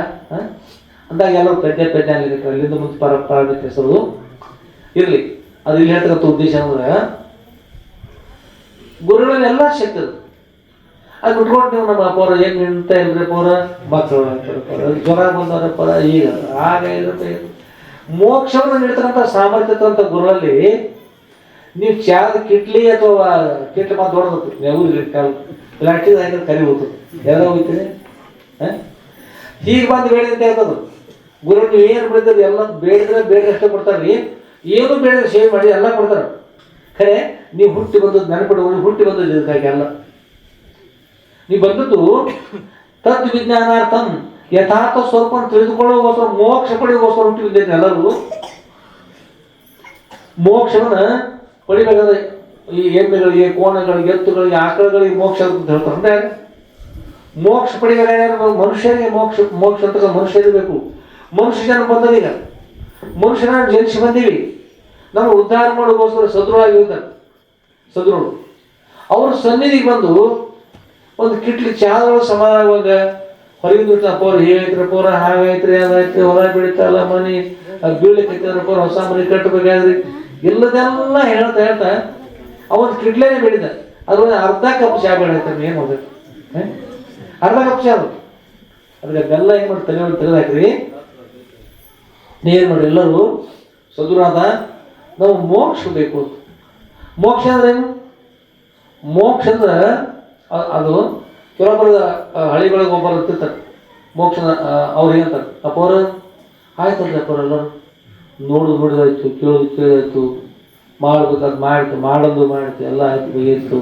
ಅಂದಾಗ ಎಲ್ಲರೂ ಪೆದ್ದೆ ಅಲ್ಲಿರುತ್ತೆ. ಅಲ್ಲಿಂದ ಮುಂದೆ ಪ್ರಾರಂಭಿಕ ಹೆಸರು ಇರಲಿ. ಅದು ಇಲ್ಲಿ ಹೇಳ್ತಕ್ಕಂಥ ಉದ್ದೇಶ ಅಂದ್ರೆ ಗುರುಗಳನ್ನೆಲ್ಲ ಶಕ್ತಿ ಅದು ಬಿಟ್ಕೊಂಡು ನೀವು ನಮ್ಮ ಪೌರ ಏನು ನಿಂತ ಇಲ್ರಿ ಪೌರ ಮಕ್ಕಳು ಜ್ವರ ಬಂದವರಪ್ಪ ಈಗ ಆಗ ಇರುತ್ತೆ. ಮೋಕ್ಷವನ್ನು ನೀಡ್ತಕ್ಕಂಥ ಸಾಮರ್ಥ್ಯ ಅಂತ ಗುರುಗಳಲ್ಲಿ ನೀವು ಚಾದ ಕಿಟ್ಲಿ ಅಥವಾ ಕಿಟ್ಲಿ ಮಾತು ದೊಡ್ಡದು ನೀವು ಪ್ಲಾಟಿದ ಹಾಕಿದ್ರೆ ಕರಿ ಹೋಗ್ತದೆ ಎಲ್ಲ ಹೋಗ್ತೀನಿ. ಹೀಗೆ ಬಂದು ಬೇಡಿದಂತೆ ಹೇಳ್ತದೆ ಗುರು ನೀವು ಏನು ಬಿಡಿದ್ರೆ ಎಲ್ಲ ಬೇಡಿದ್ರೆ ಬೇಡಷ್ಟೇ ಕೊಡ್ತಾರೆ, ಏನು ಬೇಡಿದ್ರೆ ಸೇವ್ ಮಾಡಿ ಎಲ್ಲ ಕೊಡ್ತಾರೆ. ಖರೆ ನೀವು ಹುಟ್ಟಿ ಬಂದದ್ದು ನೆನಪಿಡುವುದು ಹುಟ್ಟಿ ಬಂದದ್ದು ಇದಕ್ಕಾಗೆಲ್ಲ ನೀವು ಬಂದದ್ದು ತದ್ ವಿಜ್ಞಾನಾರ್ಥಂ ಯಥಾರ್ಥ ಸ್ವರೂಪ ತಿಳಿದುಕೊಳ್ಳೋಗೋಸ್ಕರ ಮೋಕ್ಷ ಪಡೆಯೋಗೋಸ್ಕರ ಹುಟ್ಟಿ ಬಂದಿದ್ದೀನಿ. ಎಲ್ಲರೂ ಮೋಕ್ಷವನ್ನ ಪಡಿಬೇಕಾದ್ರೆ ಈ ಎಮ್ಮೆಗಳಿಗೆ ಕೋಣಗಳಿಗೆ ಎತ್ತುಗಳಿಗೆ ಆಕಳಗಳಿಗೆ ಮೋಕ್ಷ ಅಂತ ಹೇಳ್ತಾರೆ. ಅಂದ್ರೆ ಮೋಕ್ಷ ಪಡಿಬೇಕಾದ್ರೆ ಮನುಷ್ಯರಿಗೆ ಮೋಕ್ಷ ಅಂತ ಮನುಷ್ಯರಿರಬೇಕು. ಮನುಷ್ಯ ಜನ ಬಂದದೀಗ ಮನುಷ್ಯನ ಜನಿಸಿ ಬಂದೀವಿ, ನಾವು ಉದ್ಧಾರ ಮಾಡೋಗೋಸ್ಕರ ಸದೃಢವಾಗಿರ್ತಾರೆ. ಸದೃಢರು ಅವ್ರ ಸನ್ನಿಧಿಗೆ ಬಂದು ಒಂದು ಕಿಟ್ಲಿ ಚಹಾದೊಳಗೆ ಸಮಾನವಾಗ ಹೊರಗಿನ ಪೋರ ಹೇಗೈತ್ರಿ ಪೋರ ಹಾಗೈತ್ರಿ ಅದಾಯ್ತ್ರಿ ಹೊರ ಬೀಳ್ತಲ್ಲ ಮನಿ ಬೀಳಕೈತ್ರ ಪೋರ ಹೊಸ ಮನಿ ಕಟ್ಟಬೇಕಾದ್ರಿ ಇಲ್ಲದೆಲ್ಲ ಹೇಳ್ತಾ ಅವತ್ತು ಕಿಟ್ಲೇನೆ ಬೆಳಿದ ಅದ್ರೊಳಗೆ ಅರ್ಧ ಕಪ್ ಚಹಾ ಬೆಳೀತಾರೆ. ಏನು ಹೋಗ್ಬೇಕು ಅರ್ಧ ಕಪ್ ಚಹಾ ಅದು ಅದಕ್ಕೆ ಬೆಲ್ಲ ಏನು ಮಾಡಿ ತೆಗೆದಾಕ್ರಿ. ನೀರು ಮಾಡಿ ಎಲ್ಲರೂ ಸದೃಢ ನಾವು ಮೋಕ್ಷ ಬೇಕು. ಮೋಕ್ಷ ಅಂದ್ರೆ ಏನು? ಮೋಕ್ಷ ಅಂದ್ರೆ ಅದು ಕೆಲವೊಬ್ಬರ ಹಳ್ಳಿಗಳಿಗೆ ಒಬ್ಬರು ಇರ್ತಿರ್ತಾರೆ ಮೋಕ್ಷ ಅವ್ರು ಏನಂತಾರೆ ಅಪ್ಪವ್ರ ಆಯ್ತಲ್ರಿ ಅಪ್ಪವ್ರ ಎಲ್ಲರೂ ನೋಡಿದಾಯ್ತು ಕೇಳಿದಾಯ್ತು ಮಾಡ್ಬೇಕಾದ್ ಮಾಡ್ತು ಮಾಡೋದು ಎಲ್ಲ ಆಯ್ತು ಬಗೆಯಿತು.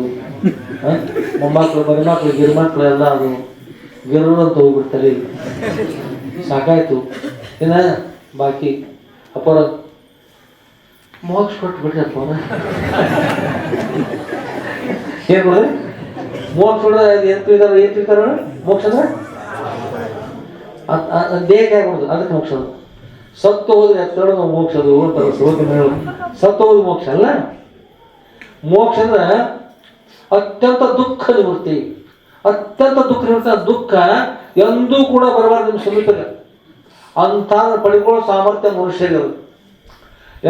ಮೊಮ್ಮಕ್ಕಳು ಮರಿಮಕ್ಳು ಗಿರ್ಮಕ್ಳು ಎಲ್ಲ ಅದು ಗಿರು ಅಂತ ಹೋಗ್ಬಿಡ್ತಾರೆ. ಸಾಕಾಯ್ತು ಏನ ಬಾಕಿ ಅಪ್ಪವ್ರ ಮೋಕ್ಷ ಕೊಟ್ಟು ಬಿಡ್ರಿ ಅಪ್ಪವ್ರ ಏನ್ ಮಾಡೋದು ಮೋಕ್ಷ ಏನ್ ತಿಳ್ತಾರ ಮೋಕ್ಷ ಅಂದ್ರೆ ದೇಹಕ್ಕೆ ಆಗ್ಬಿಡುದು ಅದಕ್ಕೆ ಮೋಕ್ಷ. ಸತ್ತು ಹೋದ್ರೆ ಎತ್ತಡ ಮೋಕ್ಷದು ಅಂತಾರೆ ಸತ್ತು ಹೋದ್ ಮೋಕ್ಷ ಅಲ್ಲ. ಮೋಕ್ಷ ಅಂದ್ರೆ ಅತ್ಯಂತ ದುಃಖ ನಿವೃತ್ತಿ. ಅತ್ಯಂತ ದುಃಖ ನಿವೃತ್ತಿ ದುಃಖ ಎಂದೂ ಕೂಡ ಬರಬಾರ್ದು ನಿಮ್ಮ ಸಮೀಪಕ್ಕೆ. ಅಂಥ ಪಡಿಕೊಳ್ಳೋ ಸಾಮರ್ಥ್ಯ ಮನುಷ್ಯರಿಗೆ ಅದು.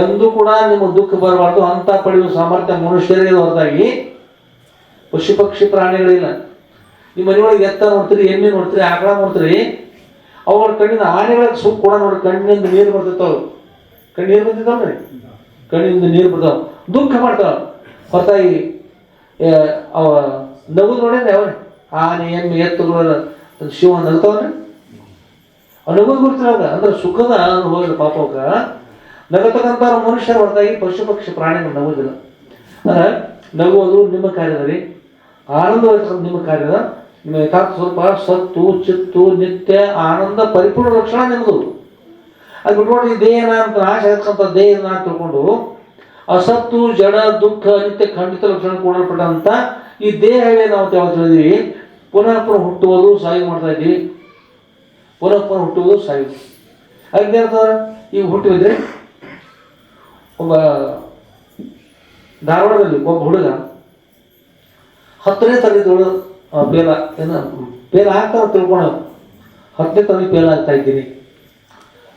ಎಂದೂ ಕೂಡ ನಿಮ್ಮ ದುಃಖ ಬರಬಾರ್ದು ಅಂತ ಪಡೆಯುವ ಸಾಮರ್ಥ್ಯ ಮನುಷ್ಯರಿಗೆ ಹೊರತಾಗಿ ಪಶು ಪಕ್ಷಿ ಪ್ರಾಣಿಗಳಿಲ್ಲ. ನಿಮ್ಮ ಮನೆಯೊಳಗೆ ಎತ್ತ ನೋಡ್ತೀರಿ, ಎಮ್ಮೆ ನೋಡ್ತೀರಿ, ಆಕಳ ನೋಡ್ತೀರಿ, ಅವುಗಳ ಕಣ್ಣಿನ ಆನೆಗಳಿಗೆ ಸುಖ ಕೂಡ ನೋಡಿ ಕಣ್ಣಿನಿಂದ ನೀರು ಬರ್ತಿರ್ತಾವೆ. ಕಣ್ಣೀರು ಬಂದಿದ್ದಾವ್ರಿ, ಕಣ್ಣಿನಿಂದ ನೀರು ಬರ್ತಾವೆ, ದುಃಖ ಮಾಡ್ತಾವೆ ಹೊರತಾಗಿ ಅವ ನಗುದು ನೋಡಿದ್ರೆ ಯಾವ ಆನೆ ಎಮ್ಮೆ ಎತ್ತುಗಳ ಶಿವ ನಗ್ತಾವ್ರಿ, ನಗುದು ಗುರ್ತಿರಾಗ ಅಂದ್ರೆ ಸುಖದ ಅನುಭವ ಪಾಪ ಅವಕ್ಕ. ನಗತಕ್ಕಂಥ ಮನುಷ್ಯರ ಹೊರತಾಗಿ ಪಶು ಪಕ್ಷಿ ಪ್ರಾಣಿಗಳು ನಗುವುದಿಲ್ಲ. ಅಂದ್ರೆ ನಗುವುದು ನಿಮ್ಮ ಕಾರ್ಯದ ರೀ, ಆನಂದವಾಗಿರ್ತಕ್ಕಂಥ ನಿಮ್ಮ ಕಾರ್ಯದ. ನಿಮ್ಮ ಯಥಾರ್ಥ ಸ್ವಲ್ಪ ಸತ್ತು ಚಿತ್ತು ನಿತ್ಯ ಆನಂದ ಪರಿಪೂರ್ಣ ಲಕ್ಷಣ ನಿಮ್ಮದು. ಅದು ಬಿಟ್ಕೊಂಡು ಈ ದೇಹನ ಅಂತ ನಾಶ ಆಗ್ತಕ್ಕಂಥ ದೇಹನ ಅಂತ ತಿಳ್ಕೊಂಡು ಅಸತ್ತು ಜಡ ದುಃಖ ನಿತ್ಯ ಖಂಡಿತ ಲಕ್ಷಣ ಕೂಡಲ್ಪಟ್ಟಂತ ಈ ದೇಹವೇ ನಾವು ಯಾವಾಗ ತಿಳಿದೀವಿ ಪುನಃ ಪುನಃ ಹುಟ್ಟುವುದು ಸಾಯುವುದು ಮಾಡ್ತಾ ಇದ್ದೀವಿ. ಪುನಃ ಪುನಃ ಹುಟ್ಟುವುದು ಸಾಯುವುದು ಅದಕ್ಕೆ ಈಗ ಹುಟ್ಟಿದ್ರೆ ಒಬ್ಬ ಧಾರವಾಡದಲ್ಲಿ ಒಬ್ಬ ಹುಡುಗ 10ನೇ ತರಗತಿ ಫೇಲ್ ಆಗ್ತಾ ತಿಳ್ಕೊಂಡು 10ನೇ ತರಗತಿ ಫೇಲ್ ಆಗ್ತಾ ಇದ್ದೀನಿ.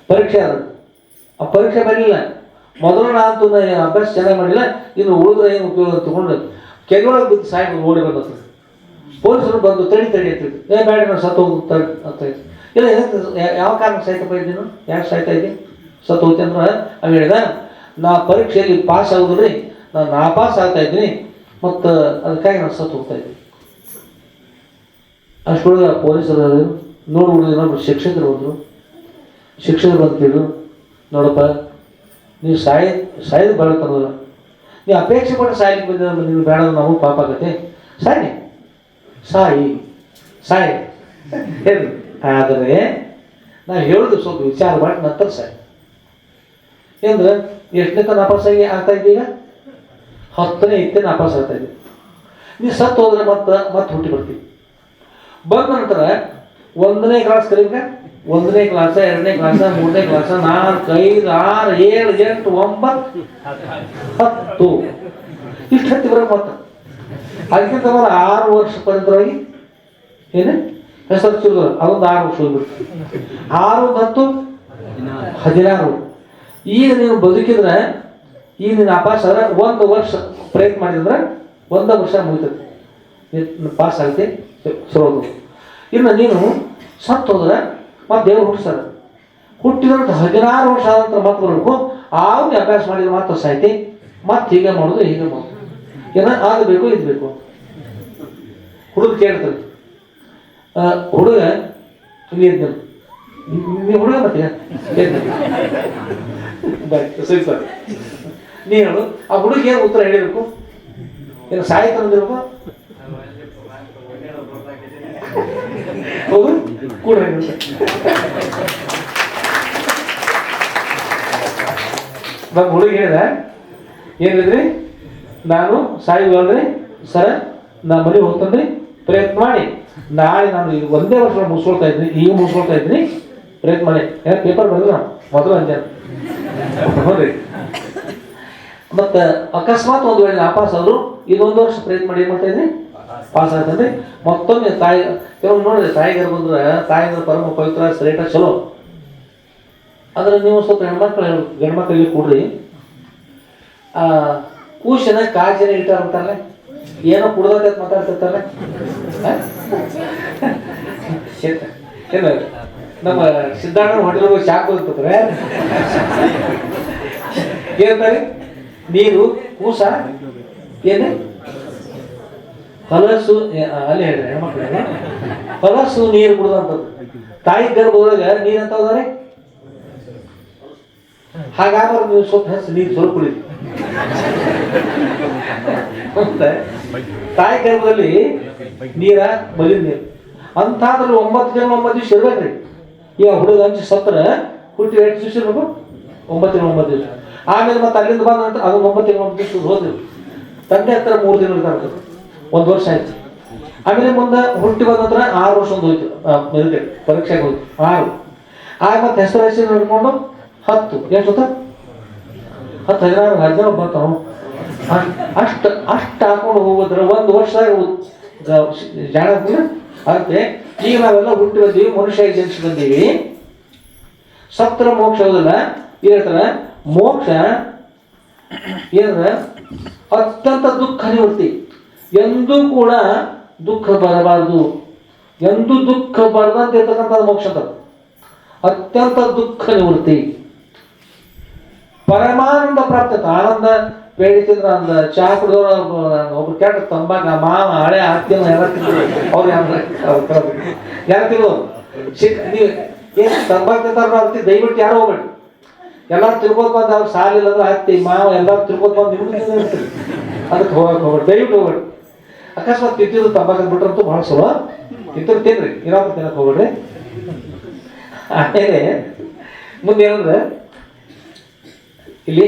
ಪರೀಕ್ಷೆ ಅದ, ಆ ಪರೀಕ್ಷೆ ಬರಲಿಲ್ಲ. ಮೊದಲು ನಾನು ಅಭ್ಯಾಸ ಚೆನ್ನಾಗಿ ಮಾಡಿಲ್ಲ, ಇನ್ನು ಉಳಿದ್ರೆ ಏನು ಉಪಯೋಗ ತಗೊಂಡು ಕೆಳಗೆ ಬಿದ್ದು ಸಾಯ್ಬೋದು ಓಡಿ ಬಂದ. ಪೊಲೀಸರು ಬಂದು ತಡಿ ಅಂತಿದ್ರು. ಬೇಡ ನಾನು ಸತ್ತು ಹೋಗ್ತಾ ಅಂತ ಇತ್ತು. ಇಲ್ಲ ಯಾವ ಕಾರಣಕ್ಕೆ ಸಾಯ್ತಪ್ಪ ಇದ್ದೀನು, ಯಾಕೆ ಸಾಯ್ತಾ ಇದ್ದೀನಿ ಸತ್ತು ಹೋಗ್ತಿ ಅಂದ್ರೆ ಅವು ಹೇಳಿದ, ನಾ ಪರೀಕ್ಷೆಯಲ್ಲಿ ಪಾಸ್ ಆಗೋದ್ರಿ, ನಾನು ನಾಪಾಸ್ ಆಗ್ತಾ ಇದ್ದೀನಿ, ಮತ್ತು ಅದಕ್ಕಾಗಿ ನಾನು ಸತ್ತು ಹೋಗ್ತಾ ಇದ್ದೀನಿ. ಅಷ್ಟೊಳಗೆ ಪೊಲೀಸರು ನೋಡಿ ಇನ್ನೊಬ್ರು ಶಿಕ್ಷಕರು ಹೋದ್ರು. ಶಿಕ್ಷಕರು ಬಂತಿದ್ರು, ನೋಡಪ್ಪ ನೀವು ಸಾಯೋದು ಬೇಡ ತರೋದಿಲ್ಲ, ನೀವು ಅಪೇಕ್ಷೆ ಪಟ್ಟು ಸಾಯಲಿಕ್ಕೆ ಬಂದ ನೀವು ಬೇಡ, ನಾವು ಪಾಪ ಆಗತ್ತೆ, ಸಾಯಿ ಹೇಳಿ. ಆದರೆ ನಾವು ಹೇಳೋದು ಸ್ವಲ್ಪ ವಿಚಾರ ಮಾಡಿ ನಂತರ ಸಾಯಿ. ಏನಂದ್ರೆ ಎಷ್ಟನೇ ತನಕ ನಾಪಾಸಾಗಿ ಆಗ್ತಾ ಇದ್ದೀಗ 10ನೇ ಇತ್ತೇ ನಾಪಾಸ್ ಆಗ್ತಾ ಇದ್ದೀವಿ. ನೀವು ಸತ್ತು ಹೋದ್ರೆ ಮತ್ತೆ ಹುಟ್ಟಿ ಬರ್ತೀವಿ. ಬಂದ ನಂತರ 1ನೇ ಕ್ಲಾಸ್ ಕಲಿಬೇಕಾ, 1ನೇ ಕ್ಲಾಸ 2ನೇ ಕ್ಲಾಸ 3ನೇ ಕ್ಲಾಸ 4 5 6 7 8 9 10 ಇಷ್ಟು ಹತ್ತಿ ಬರೋ ಮತ್ತೆ ಅದಕ್ಕಿಂತ 6 ವರ್ಷ ಪರ್ಯಂತವಾಗಿ ಏನು ಹೆಸರು ಚಿಲ್ಲ ಅದೊಂದು 6 ವರ್ಷ ಹೋಗ್ಬಿಡ್ತು. 6 ಮತ್ತು 16. ಈಗ ನೀವು ಬದುಕಿದ್ರೆ ಈಗ ನೀನು ಅಪಾಸ್ ಆದ್ರೆ 1 ವರ್ಷ ಪ್ರಯತ್ನ ಮಾಡಿದ್ರೆ 1 ವರ್ಷ ಮುಗಿತದೆ, ಪಾಸ್ ಆಗುತ್ತೆ ಸರೋದು. ಇನ್ನು ನೀನು ಸತ್ತು ಹೋದ್ರೆ ಮತ್ತೆ ದೇವ್ರು ಹುಟ್ಟಿಸ್ತಾರೆ. ಹುಟ್ಟಿದಂತ 16 ವರ್ಷ ಆದ ನಂತರ ಮತ್ತೆ ಬರಬೇಕು. ಆವಾಗ ಅಭ್ಯಾಸ ಮಾಡಿದ್ರೆ ಮಾತ್ರ ಸಾಯ್ತಿ. ಮತ್ತೆ ಹೀಗೆ ಮಾಡೋದು ಹೀಗೆ ಮಾಡೋದು, ಏನೋ ಆಗಬೇಕು ಇದು ಬೇಕು. ಹುಡುಗ ಕೇಳ್ತಾರೆ, ಹುಡುಗ ನೀವು ಹುಡುಗ ಮತ್ತೆ ಸರಿ ಸರ್ ನೀ ಹೇಳು, ಆ ಹುಡುಗ ಏನು ಉತ್ತರ ಹೇಳಿರ್ಬೇಕು, ಏನು ಸಾಹಿತ್ಯ ತಂದಿರ್ಬೇಕು, ಹೌದು ಕೂಡ ನಮ್ಮ ಹುಡುಗ ಹೇಳಿದ, ಏನಿದ್ರಿ ನಾನು ಸಾಯುವಲ್ರಿ ಸರ್, ನಾ ಮನೆಗೆ ಹೋಗ್ತಂದ್ರಿ, ಪ್ರಯತ್ನ ಮಾಡಿ ನಾಳೆ ನಾನು ಈಗ 1ನೇ ವರ್ಷ ಮುಗಿಸ್ಕೊಳ್ತಾ ಇದ್ರಿ, ಈಗ ಮುಗಿಸ್ಕೊಳ್ತಾ ಇದ್ರಿ, ಪ್ರಯತ್ನ ಮಾಡಿ. ಯಾಕೆ ಪೇಪರ್ ಬರೆದ್ರು ನಾವು ಮೊದಲು ಅಂಜ ನೋಡ್ರಿ. ಮತ್ತು ಅಕಸ್ಮಾತ್ ಒಂದು ವೇಳೆ ನಾಪಾಸ್ ಆದ್ರು ಇನ್ನೊಂದು ವರ್ಷ ಪ್ರಯತ್ನ ಮಾಡಿ ಏನು ಮಾಡ್ತಾ ಇದ್ರಿ, ಪಾಸ್ ಆಗ್ತಂದ್ರೆ ಮತ್ತೊಮ್ಮೆ ತಾಯಿ ಕೆಲವೊಂದು ನೋಡಿದ್ರೆ ತಾಯಿಗಾರ ಬಂದ್ರೆ ತಾಯಿಗಾರ ಪರಮ ಪವಿತ್ರ ಶ್ರೇಷ್ಠ ಚಲೋ. ಅಂದ್ರೆ ನೀವು ಸ್ವಲ್ಪ ಗಂಡ್ಮಕ್ಳಿಗೆ ಕೊಡ್ರಿ, ಕೂಶನ ಕಾಜಿನ ಇಟ್ಟಾರ ಅಂತಾರಲ್ಲ, ಏನೋ ಕುಡ್ದೈತೆ ಮಾತಾಡ್ತಿರ್ತಾರಲ್ಲ, ಏನು ನಮ್ಮ ಸಿದ್ಧಾರ್ಥ ಹೋಟೆಲ್ ಶಾಕ್ ಹೋಗ್ತಾರೆ ಏನಂತಾರೆ, ನೀರು ಕೂಸ ಏನು ಹೊಲಸು ಅಲ್ಲಿ ಹೇಳ್ರಿ ಹೆಣ್ಮಕ್ಳಿಗೆ, ಹೊಲಸು ನೀರು ಕುಡ್ದಂಥದ್ದು. ತಾಯಿ ಗರ್ಭದೊಳಗೆ ನೀರು ಅಂತ ಹೋದಾರೆ, ಹಾಗಾದ್ರೆ ನೀವು ಸ್ವಲ್ಪ ಹೆಚ್ಚು ನೀರು ಸ್ವಲ್ಪ ಕುಡಿದ್ರಿ. ತಾಯಿ ಗರ್ಭದಲ್ಲಿ ನೀರ ಬಲಿದ ನೀರು ಅಂತಾದ್ರೂ 9 ದಿನ 9 ದಿವಸ ಇರ್ಬೇಕ್ರಿ. ಈಗ ಹುಡುಗ ಹಂಚಿ ಸತ್ರ ಹುಟ್ಟಿ 8 ದಿವಸ ಇರ್ಬೇಕು, 9 ದಿನ 9 ದಿವಸ. ಆಮೇಲೆ ಮತ್ತೆ ಅಲ್ಲಿಂದ ಬಂದ ನಂತರ ಅದು 9 ದಿನ 9 ದಿವಸ ಹೋದ್ರಿ. ತಂದೆ ಹತ್ರ 3 ದಿನ ಇರ್ತಾರೆ, 1 ವರ್ಷ ಆಯ್ತು. ಆಮೇಲೆ ಮುಂದೆ ಹುಟ್ಟಿ ಬಂದ ನಂತರ 6 ವರ್ಷ ಒಂದು ಹೋಯ್ತು, ಇದಕ್ಕೆ ಪರೀಕ್ಷೆಗೆ ಹೋಯ್ತು 6. ಆಗ ಮತ್ತೆ ಹೆಸರು ನೋಡ್ಕೊಂಡು 10 ಎಷ್ಟು 10 16 17 ಬರ್ತಾವ. ಅಷ್ಟು ಹಾಕೊಂಡು ಹೋಗೋದ್ರೆ 1 ವರ್ಷ ಜಾಣ ಅಂತೆ ಈಗ ನಾವೆಲ್ಲ ಹುಟ್ಟಿ ಬಂದೀವಿ, ಮನುಷ್ಯ ಜನಿಸಿ ಬಂದೀವಿ. ಸತ್ರ ಮೋಕ್ಷ ಹೋದಲ್ಲ, ಹೇಳ್ತಾರ ಮೋಕ್ಷ ಏನಂದ್ರೆ ಅತ್ಯಂತ ದುಃಖ ನಿವೃತ್ತಿ. ಎಂದೂ ಕೂಡ ದುಃಖ ಬರಬಾರದು, ಎಂದೂ ದುಃಖ ಬರದಂತ ಇರ್ತಕ್ಕಂಥ ಮೋಕ್ಷ ಅಂತ. ಅತ್ಯಂತ ದುಃಖ ನಿವೃತ್ತಿ, ಪರಮಾನಂದ ಪ್ರಾಪ್ತ. ಆನಂದ ಬೇಡಿ ತಿಂದ್ರ ಅಂದ ಚಹಾ ಕುಡಿದವ್ರ ಒಬ್ರು ಕೆಟ್ಟ ತಂಬಾಕ ಮಾವ ಹಳೆ ಆತ್ಯನ ಎಲ್ಲ ತಿಂದ್ರು. ಅವ್ರು ಯಾರು ತಿಂದ್ರು ನೀವು ಏನು ತಂಬಾಕು ತಿಂತಾರ ಅಂತೀವಿ, ದಯವಿಟ್ಟು ಯಾರು ಹೋಗ್ಬೇಡಿ. ಎಲ್ಲರೂ ತಿರ್ಬೋದು ಬಂದು ಅವ್ರು ಸಾಲಿಲ್ಲ ಅಂದ್ರೆ ಹತ್ತಿ ಮಾವ ಎಲ್ಲರೂ ತಿರ್ಬೋದು ಬಂದು ನಿಮ್ಗೆ ತಿಂದಿರ್ತೀರಿ. ಅದಕ್ಕೆ ಹೋಗಕ್ಕೆ ಹೋಗ್ಬೇಡಿ, ದಯವಿಟ್ಟು ಹೋಗ್ಬೇಡಿ. ಅಕಸ್ಮಾತ್ ತಿಂತಿದ್ದು ತಂಬಾಕು ಬಿಟ್ರಂತೂ ಭಾಳ ಸುಲಭ. ತಿಂತರು ತಿನ್ರಿ, ಇರೋದು ತಿನ್ನಕ್ಕೆ ಹೋಗ್ಬೇಡ್ರಿ. ಆಮೇಲೆ ಮುಂದೆ ಏನಂದ್ರೆ ಇಲ್ಲಿ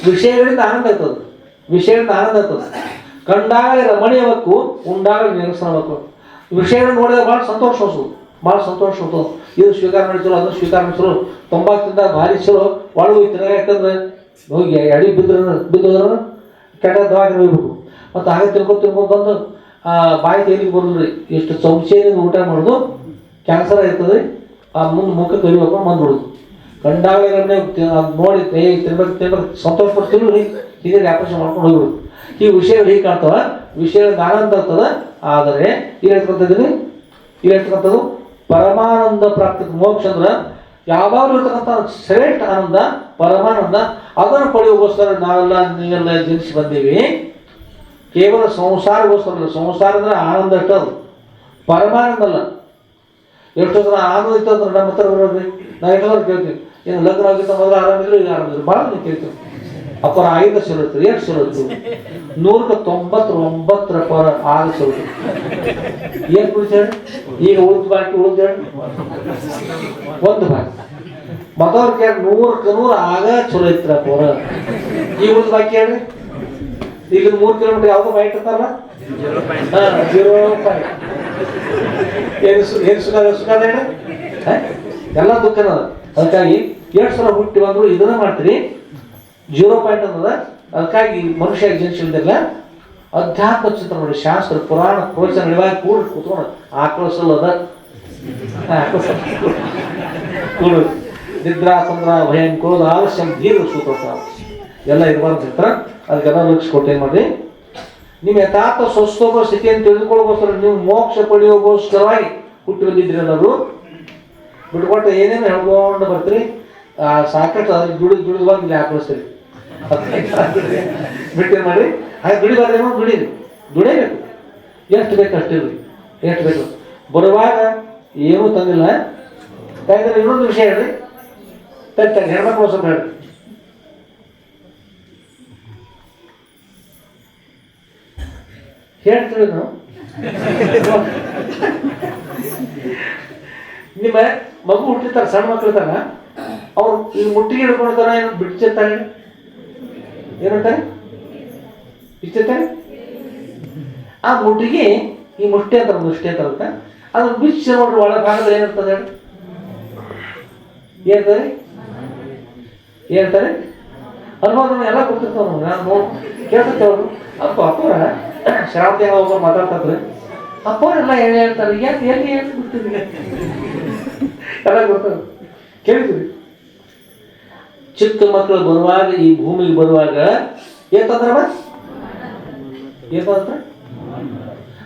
ವಿಷಯಗಳಿಂದ ಆನಂದ ಆಗ್ತದೆ, ವಿಷಯಗಳಿಂದ ಆನಂದ ಆಗ್ತದೆ. ಕಂಡಾಗ ರಮಣೀಯಬೇಕು, ಉಂಡಾಗ ನಿರಸನಬೇಕು. ವಿಷಯಗಳನ್ನ ನೋಡಿದಾಗ ಭಾಳ ಸಂತೋಷ ಅನ್ಸೋದು, ಭಾಳ ಸಂತೋಷ ಅನ್ಸೋದು. ಇದು ಸ್ವೀಕಾರ ಮಾಡಿಸಲು, ಅದನ್ನು ಸ್ವೀಕಾರ ಮಾಡಿಸಲು, ತೊಂಬತ್ತಿಂದ ಭಾರಿ ಚಲೋ ಒಳಗೆ ಹೋಗ್ತಾರೆ. ಯಾಕಂದ್ರೆ ಹೋಗಿ ಅಡಿ ಬಿದ್ದೋದ್ರೆ ಕೆಟ್ಟ ದವಾಖಾನೆ ಹೋಗ್ಬೇಕು. ಮತ್ತು ಹಾಗೆ ತಿರ್ಕೊಂಡು ಬಂದು ಬಾಯಿ ತೇಲಿಗೆ ಬರೋದ್ರಿ. ಎಷ್ಟು ಚೌಚೆಯಿಂದ ಊಟ ಮಾಡೋದು, ಕ್ಯಾನ್ಸರ್ ಆಯ್ತದೆ. ಆ ಮುಂದೆ ಮುಖಕ್ಕೆ ಕಲಿಬೇಕು ಬಂದ್ಬಿಡೋದು. ಕಂಡಾಗ ನೋಡಿ ತಿನ್ಬೇಕು ಸಂತೋಷ ಪಡ್ತೀವಿ, ಹೀಗೆ ಆಪರೇಷನ್ ಮಾಡ್ಕೊಂಡು ಹೋಗ್ಬಿಡುದು. ಈ ವಿಷಯಗಳು ಹೀಗೆ ಕಾಣ್ತವ, ವಿಷಯಗಳಿಗೆ ಆನಂದ ಆಗ್ತದೆ. ಆದರೆ ಇಲ್ಲಿ ಹೇಳ್ತಕ್ಕಂಥದ್ದು, ಇಲ್ಲಿ ಹೇಳ್ತಕ್ಕಂಥದ್ದು ಪರಮಾನಂದ ಪ್ರಾಪ್ತಿ. ಮೋಕ್ಷ ಅಂದ್ರೆ ಯಾವಾಗಲೂ ಇರ್ತಕ್ಕಂಥ ಶ್ರೇಷ್ಠ ಆನಂದ, ಪರಮಾನಂದ. ಅದನ್ನು ಪಡೆಯೋಗೋಸ್ಕರ ನಾವೆಲ್ಲ ನೀವೆಲ್ಲ ಜನಿಸಿ ಬಂದೀವಿ. ಕೇವಲ ಸಂಸಾರಗೋಸ್ಕರ. ಸಂಸಾರ ಅಂದ್ರೆ ಆನಂದ ಅಷ್ಟೇ, ಅದು ಪರಮಾನಂದ ಅಲ್ಲ. ಎಷ್ಟೋ ಜನ ಆನಂದ ಇತ್ತಂದ್ರೆ ನಮ್ಮ ಹತ್ರ ಬರೋದ್ರಿ. ನಾವು ಎಲ್ಲರೂ ಕೇಳ್ತೀವಿ, ಏನು ಲಗ್ನ ಆಗಿತ್ತ ಮೊದಲು ಆರಾಮಿದ್ರು, ಈಗ ಆರಾಮಿದ್ರು. ಭಾಳ ನೀವು ಕೇಳ್ತೀವಿ. ಅಪ್ಪರ 5 ಚಲೋ ಇರ್ತದೆ, 8 ಚಲೋ ಇರ್ತದೆ, 199 ಪರ 6 ಚಲೋ ಇರ್ತದೆ. ಏನು ಕುಡಿತೇಳಿ ಈಗ ಉಳಿದು ಬಾಕಿ ಉಳಿದೇಳಿ ಒಂದು ಬಾಕಿ ಮತ್ತವ್ರ ಕೇಳಿ 100ಕ್ಕೆ 100 ಆಗ ಚಲೋ ಇರ್ತಾರ ಪರ. ಈಗ ಉಳಿದು ಬಾಕಿ ಹೇಳ್ರಿ. ಈಗ 3 ಕಿಲೋಮೀಟರ್ ಯಾವ್ದು ಪಾಯಿಂಟ್ ಇರ್ತಾರಲ್ಲ, 0 ಪಾಯಿಂಟ್. ಏನು ಸುಖ ಹೇಳಿ, ಎಲ್ಲ ದುಃಖನ ಅದ. ಅದಕ್ಕಾಗಿ 2 ಸಲ ಹುಟ್ಟಿ ಬಂದ್ರು ಇದನ್ನ ಮಾಡ್ತೀರಿ, 0 ಪಾಯಿಂಟ್ ಅನ್ನೋದ. ಅದಕ್ಕಾಗಿ ಮನುಷ್ಯ ಜನಿಸಿಲ್ಲ. ಅಧ್ಯಾತ್ಮ ಚಿಂತನೆ ನೋಡಿ, ಶಾಸ್ತ್ರ ಪುರಾಣ ಪ್ರವಚನ ಇವಾಗ ಕೂತ್ಕೊಂಡು ಆಕ್ರೋಶಲ್ಲದ ಕೂಡು ನಿದ್ರಾ ತಂದ್ರ ಭಯಂ ಕ್ರೋಧ ಆಲಸ್ಯಂ ದೀರ್ಘ ಸೂತ್ರ ಎಲ್ಲ ಇರಬಾರ್ದು ಇರ್ತಾರ. ಅದಕ್ಕೆಲ್ಲ ಲಕ್ಷ ಕೊಟ್ಟು ಏನು ಮಾಡಿ, ನಿಮ್ಮ ಯಥಾರ್ಥ ಸ್ವಸ್ಥೋಪ ಸ್ಥಿತಿಯನ್ನು ತಿಳಿದುಕೊಳ್ಳೋಗೋಸ್ಕರ, ನೀವು ಮೋಕ್ಷ ಪಡೆಯೋಗೋಸ್ಕರವಾಗಿ ಹುಟ್ಟಿ ಬಂದಿದ್ರಿ. ಎಲ್ಲರೂ ಬಿಟ್ಕೊಟ್ಟು ಏನೇನು ಹೇಳ್ಕೊಂಡು ಬರ್ತೀರಿ, ಸಾಕಷ್ಟು ಅದ್ರಲ್ಲಿ ದುಡಿದು ಬಂದು ಇಲ್ಲಿ ಹಾಕಿಸ್ತೀರಿ. ಬಿಟ್ಟೇನು ಮಾಡಿ, ಹಾಗೆ ದುಡಿಬಾರ್ದೇನೋ ದುಡೀರಿ, ದುಡಿಯಬೇಕು. ಎಷ್ಟು ಬೇಕು ಅಷ್ಟಿರ್ರಿ, ಎಷ್ಟು ಬೇಕು. ಬರುವಾಗ ಏನೂ ತಂದಿಲ್ಲ. ಯಾಕಂದ್ರೆ ಇನ್ನೊಂದು ವಿಷಯ ಹೇಳ್ರಿ, ತಗ್ಗಿ ಹೆಣ್ಮಕ್ಳು ಸ್ವಲ್ಪ ಹೇಳ್ರಿ. ಹೇಳ್ತೀವಿ ನಾವು, ನಿಮ್ಮ ಮಗು ಹುಟ್ಟಿರ್ತಾರೆ, ಸಣ್ಣ ಮಕ್ಳು ಇರ್ತಾರ, ಅವ್ರು ಈ ಮುಟ್ಟಿಗೆ ಹಿಡ್ಕೊಳ್ತಾರ, ಏನು ಬಿಡ್ತಿರ್ತಾರೆ, ಏನಂತಾರೆ ಬಿಚ್ಚಿರ್ತಾರೆ. ಆ ಮುಟ್ಟಿಗೆ ಈ ಮುಷ್ಟಿ ಅಂತಾರೆ, ಮುಷ್ಟಿ ಅಂತಾರಂತ. ಅದನ್ನ ಬಿಚ್ಚಿ ನೋಡ್ರಿ, ಒಳ ಭಾಗದಲ್ಲಿ ಏನಿರ್ತದೆ ಹೇಳಿ, ಹೇಳ್ತಾರೆ ಹೇಳ್ತಾರೆ ಅನುಭವ ಎಲ್ಲ ಕೊಡ್ತಿರ್ತಾವ. ನಾನು ನೋಡಿ ಕೇಳ್ತೇವೆ ಅವರು, ಅಪ್ಪ ಅಪ್ಪವ್ರ ಶ್ರಾವತಿ ಒಬ್ಬರು ಮಾತಾಡ್ತಾರೆ, ಅಪ್ಪವರೆಲ್ಲ ಹೇಳ್ತಾರೆ, ಯಾಕೆ ಎಲ್ಲಿ ಹೇಳ್ಬಿಡ್ತೀವಿ ಎಲ್ಲ ಗೊತ್ತ ಕೇಳಿದ್ವಿ. ಚಿಕ್ಕ ಮಕ್ಕಳು ಬರುವಾಗ, ಈ ಭೂಮಿಗೆ ಬರುವಾಗ ಏತಂದ್ರ ಏತಂದ್ರ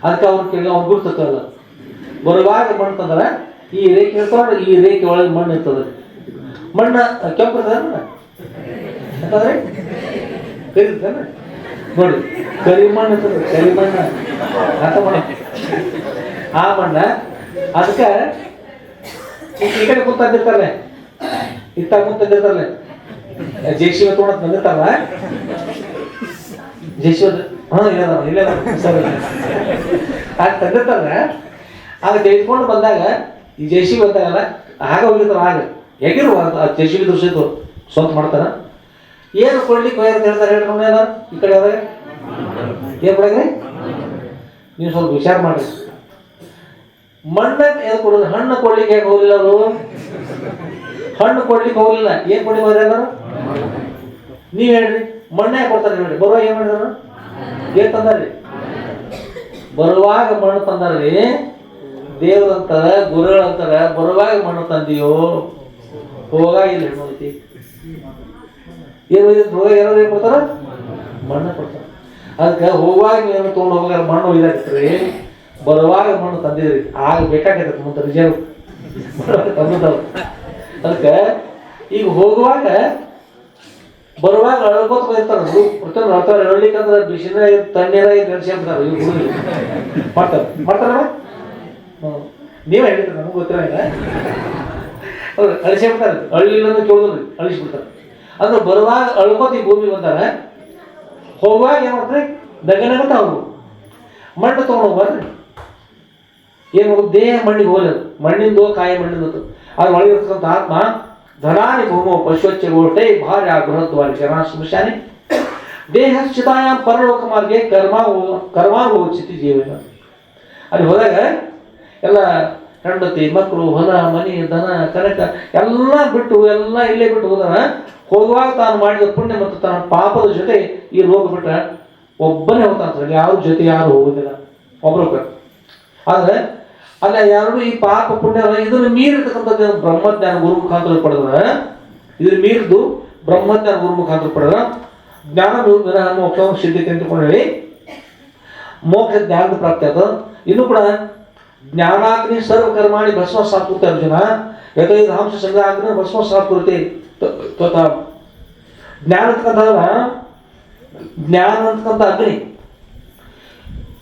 ಅದಕ್ಕೆ ಅವ್ರು ಕೇಳಿ ಅವ್ರು ಗುರ್ತಲ್ಲ. ಬರುವಾಗ ಮಣ್ಣು ತಂದ್ರ ಈ ರೇಖೆ ಇರ್ತವ್ರ, ಈ ರೇಖೆ ಒಳಗೆ ಮಣ್ಣು ಇರ್ತದೆ. ಮಣ್ಣ ಕೆಂಪು ಇರ್ತದ ಅಂತಂದ್ರೆ ಕರಿತಾನೆ ನೋಡಿ, ಕರಿಮಣ್ಣು ಇರ್ತದೆ, ಕರಿಮಣ್ಣ ಅಂತ ಮಣ್ಣ. ಆ ಮಣ್ಣ ಅದಕ್ಕೆ ಈ ಕಡೆ ಕುಂತಿರ್ತಾರಲ್ಲ, ಇತ್ತ ಕುಂತಿರ್ತಾರಲ್ಲ, ಜೇಸಿಬಿ ತೊಗೊಂಡು ಬಂದಿರ್ತಾರಲ್ಲ, ಜೇಸಿಬಿ ಇಲ್ಲ ಸರಿ ಆಗ ತಂದಿರ್ತಾರ. ಆಗ ತೆಗೆದುಕೊಂಡು ಬಂದಾಗ ಈ ಜೇಸಿಬಿ ಬಂದಾಗಲ್ಲ, ಆಗ ಹೋಗಿರ್ತಾರ. ಆಗ ಹೇಗಿರು ಜೇಸಿಬಿ ದೃಶ್ಯದ್ದು ಸ್ವಂತ ಮಾಡ್ತಾರ. ಏನು ಕೊಡ್ಲಿಕ್ಕೆ ಅಂತ ಹೇಳ್ತಾರೆ ಹೇಳ್ರಿ ನೋಡಿ. ಎಲ್ಲ ಈ ಕಡೆ ಅದಾಗ ಏನು ಕೊಡಗ್ರಿ, ನೀವು ಸ್ವಲ್ಪ ವಿಚಾರ ಮಾಡ್ರಿ. ಮಣ್ಣ ಏನು ಕೊಡೋದು, ಹಣ್ಣು ಕೊಡ್ಲಿಕ್ಕೆ ಹೇಗೆ ಹೋಗಲಿಲ್ಲ ಅವರು, ಹಣ್ಣು ಕೊಡ್ಲಿಕ್ಕೆ ಹೋಗಲಿಲ್ಲ. ಏನು ಕೊಡಿ ಹೋದ್ರೆ ಎಲ್ಲರೂ ನೀವು ಹೇಳ್ರಿ, ಮಣ್ಣೇ ಕೊಡ್ತಾರೆ ಹೇಳ್ರಿ. ಬರುವಾಗ ಏನು ಮಾಡಿದ್ರು, ಏನು ತಂದಾರ್ರಿ, ಬರುವಾಗ ಮಣ್ಣು ತಂದಾರ್ರಿ. ದೇವ್ರಂತಾರ ಗುರುಗಳಂತಾರ ಬರುವಾಗ ಮಣ್ಣು ತಂದಿಯೋ ಹೋಗಾಗ ಇಲ್ಲ ಹೆಣ್ಣು ಐತಿ. ಏನು ಹೋಗಾಗ ಏನಾದ್ರು ಏನು ಕೊಡ್ತಾರ? ಮಣ್ಣು ಕೊಡ್ತಾರ. ಅದಕ್ಕೆ ಹೋಗುವಾಗ ನೀವು ತೊಗೊಂಡು ಹೋಗಾರ ಮಣ್ಣು ಒಯ್ದಾಕತ್ರಿ, ಬರುವಾಗ ಮಣ್ಣು ತಂದಿದ್ರಿ. ಆಗ ಬೇಕಾಗತ್ತೆ ಮುಂದೆ ರಿಸರ್ವ್ ತಂದದವ್ರು. ಅದಕ್ಕೆ ಈಗ ಹೋಗುವಾಗ ಬರುವಾಗ ಅಳ್ಕೋತ ಬಂದಿರ್ತಾರ. ಪ್ರತಿಯೊಂದು ಅಳ್ತಾರ. ಅಳ್ಲಿಕ್ಕಂದ್ರೆ ಬಿಸಿನ ತಣ್ಣೀರಾಗಿ ನೆನೆಸ್ಕೊಂತಾರೆ. ಇವ್ರು ಹುಡುಗಿ ಮಾಡ್ತಾರ. ನೀವೇ ಹೇಳಿದ್ರೆ ನಮ್ಗೆ ಗೊತ್ತಿರ ಅವ್ರು ಅಳಿಸ್ಬಿಡ್ತಾರೆ. ಅಳ್ಳಿಲ್ಲ ಕೇಳಿದ್ರಿ ಅಳಿಸ್ಬಿಡ್ತಾರೆ. ಅಂದ್ರೆ ಬರುವಾಗ ಅಳ್ಕೋತ ಈ ಭೂಮಿ ಬಂದಾರ, ಹೋಗುವಾಗ ಏನು ಮಾಡ್ತಾರೆ? ನಗನಗತ್ತ ಅವ್ರು ಮಣ್ಣು ತೊಗೊಂಡು ಹೋಗ್ಬಾರ್ರಿ. ಏನು ದೇಹ ಮಣ್ಣಿಗೆ ಹೋಗಲ್ಲ. ಮಣ್ಣಿಂದು ಕಾಯಿ ಮಣ್ಣಿಂದು. ಅದು ಒಳಗಿರ್ತಕ್ಕಂಥ ಆತ್ಮ ಧನಾನಿ ಭೂಮೋ ಪಶುವಚ್ಚ ಗೋಟೆ ಭಾರ್ಯ ಬೃಹದ್ವಾರಿ ಶರಣ ಸ್ಮಶಾನಿ ದೇಹ ಚಿತಾಯ ಪರಲೋಕ ಮಾರ್ಗೆ ಕರ್ಮಾನುಭವಿಸಿತಿ ಜೀವನ. ಅಲ್ಲಿ ಹೋದಾಗ ಎಲ್ಲ ಹೆಂಡತಿ ಮಕ್ಕಳು ಹೊಲ ಮನಿ ದನ ಕನಕ ಎಲ್ಲ ಬಿಟ್ಟು ಎಲ್ಲ ಇಲ್ಲೇ ಬಿಟ್ಟು ಹೋದಾರ. ಹೋಗುವಾಗ ತಾನು ಮಾಡಿದ ಪುಣ್ಯ ಮತ್ತು ತನ್ನ ಪಾಪದ ಜೊತೆ ಈ ರೋಗ ಬಿಟ್ಟ ಒಬ್ಬನೇ ಹೋಗ್ತಾನೆ. ಯಾರ ಜೊತೆ ಯಾರು ಹೋಗುದಿಲ್ಲ, ಒಬ್ರೊಬ್ಬರು. ಆದ್ರೆ ಅಲ್ಲ ಯಾರು ಈ ಪಾಪ ಪುಣ್ಯ ಇದನ್ನು ಮೀರಿರ್ತಕ್ಕಂಥದ್ದು ಬ್ರಹ್ಮಜ್ಞಾನ ಗುರು ಮುಖಾಂತರ ಪಡೆದ್ರ, ಇದನ್ನು ಮೀರಿದು ಬ್ರಹ್ಮಜ್ಞಾನ ಗುರು ಮುಖಾಂತರ ಪಡೆದ್ರ ಜ್ಞಾನ ಮೋಕ್ಷ ಸಿದ್ಧಿ ತಿಳ್ಕೊಂಡು ಹೇಳಿ ಮೋಕ್ಷ ಜ್ಞಾನದ ಪ್ರಾಪ್ತಿ ಆದ. ಇನ್ನು ಕೂಡ ಜ್ಞಾನಾಗ್ನಿ ಸರ್ವಕರ್ಮಾಣಿ ಭಸ್ಮ ಸಾಕುತ್ತೆ ಅರ್ಜುನ ಯಥೈದ ಹಂಸ ಸಂಗ್ರಹಾಗ್ನಿ ಭಸ್ಮ ಸಾಕುತ್ತೆ. ಜ್ಞಾನ ಅಂತಕ್ಕಂಥಲ್ಲ, ಜ್ಞಾನ ಅಂತಕ್ಕಂಥ ಅಗ್ನಿ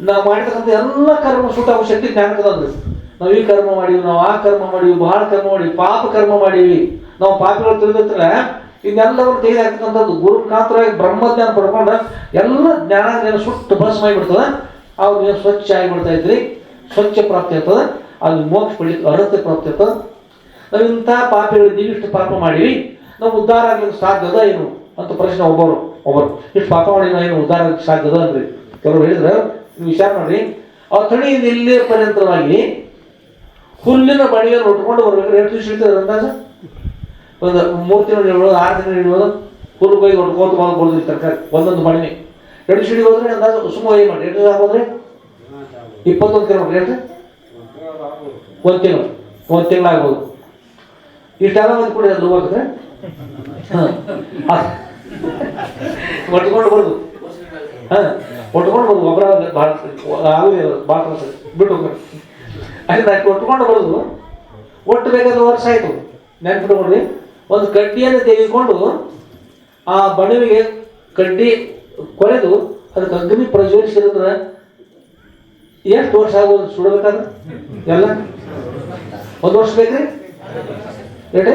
ನಾವು ಮಾಡಿರ್ತಕ್ಕಂಥ ಎಲ್ಲ ಕರ್ಮ ಸುಟ್ಟಾಗೋ ಶಕ್ತಿ ಜ್ಞಾನಕ್ಕದಂದ್ರೆ. ನಾವು ಈ ಕರ್ಮ ಮಾಡೀವಿ, ನಾವು ಆ ಕರ್ಮ ಮಾಡೀವಿ, ಬಹಳ ಕರ್ಮ ಮಾಡೀವಿ, ಪಾಪ ಕರ್ಮ ಮಾಡೀವಿ, ನಾವು ಪಾಪಿಗಳು ತಿಳಿದಿರ್ತಾರೆ. ಇದೆಲ್ಲವನ್ನು ತೆಗೆದಾಕ್ತಕ್ಕಂಥದ್ದು ಗುರು ಮುಖಾಂತರವಾಗಿ ಬ್ರಹ್ಮಜ್ಞಾನ ಪಡ್ಕೊಂಡು ಎಲ್ಲ ಜ್ಞಾನ ಸುಟ್ಟು ಭಸ್ಮ ಆಗಿಬಿಡ್ತದೆ. ಅವ್ರು ನೀವು ಸ್ವಚ್ಛ ಆಗಿಬಿಡ್ತಾ ಇದ್ರಿ, ಸ್ವಚ್ಛ ಪ್ರಾಪ್ತಿ ಆಗ್ತದೆ. ಅಲ್ಲಿ ಮೋಕ್ಷ ಪಡಲಿಕ್ಕೆ ಅರ್ಹತೆ ಪ್ರಾಪ್ತಿ ಆಗ್ತದೆ. ನಾವು ಇಂಥ ಪಾಪಿಗಳಿದ್ದೀವಿ, ಇಷ್ಟು ಪಾಪ ಮಾಡೀವಿ, ನಾವು ಉದ್ಧಾರ ಆಗ್ಲಿಕ್ಕೆ ಸಾಧ್ಯದ ಏನು ಅಂತ ಪ್ರಶ್ನೆ ಒಬ್ಬರು ಇಷ್ಟು ಪಾಪ ಮಾಡಿ ನಾವು ಏನು ಉದ್ಧಾರ ಆಗ್ಲಿಕ್ಕೆ ಸಾಧ್ಯದ ಅಂದ್ರಿ. ಕೆಲವರು ಹೇಳಿದ್ರೆ ನೀವು ವಿಚಾರ ಮಾಡ್ರಿ. ಅವ್ರ ತಳಿಯಿಂದ ಇಲ್ಲೇ ಪರ್ಯಂತರವಾಗಿ ಹುಲ್ಲಿನ ಬಳಿಯನ್ನು ಉಟ್ಕೊಂಡು ಬರ್ಬೇಕಾದ್ರೆ ಎಷ್ಟು ದಿವಸ ಇಡ್ತಾರೆ ಅಂದಾಜ? ಒಂದು 3 ತಿಂಗಳು ಇಡ್ಬೋದು, 6 ತಿಂಗಳು ಇಡ್ಬೋದು. ಹುಲ್ಲು ಕೊಯ್ದು ಹೊಡ್ಕೋತ ಬರ್ಬೋದು ತರಕಾರಿ ಒಂದೊಂದು ಮಣಿನೇ. 2 ದಿವಸ ಹೋದ್ರೆ ಅಂದಾಜು ಸುಮ್ಮ ಏನು ಮಾಡಿ 2 ದಿವಸ ಆಗೋದ್ರೆ 21 ಕಿಲೋಮೀಟರ್ ಎಷ್ಟು? 1 ತಿಂಗಳು ಆಗ್ಬೋದು. ಇಷ್ಟೆಲ್ಲ ಒಂದು ಕೂಡ ಅದು ಹೋಗಿದ್ರೆ ಒಟ್ಕೊಂಡು ಬರ್ದು ಒಟ್ಕೊಂಡು ಬರ್ದು ಒಬ್ಬರ ಭಾಳ ಬಿಟ್ಟು ಹೋಗ್ತಾರೆ. ಅಲ್ಲಿ ಒಟ್ಕೊಂಡು ಬರೋದು ಒಟ್ಟು ಬೇಕಾದ ವರ್ಷ ಆಯಿತು. ನೆನ್ಪಿಟ್ಕೊಂಡ್ರಿ, ಒಂದು ಕಡ್ಡಿಯನ್ನು ತೆಗೆದುಕೊಂಡು ಆ ಬಣವಿಗೆ ಕಡ್ಡಿ ಕೊಳೆದು ಅದಕ್ಕೆ ಅಗ್ನಿ ಪ್ರಜ್ವಲಿಸಿದ್ರೆ ಎಷ್ಟು ವರ್ಷ ಆಗ್ಬೋದು ಸುಡಬೇಕಾದ್ರೆ? ಎಲ್ಲ 1 ವರ್ಷ ಬೇಕ್ರಿ. ಹೇಳಿ,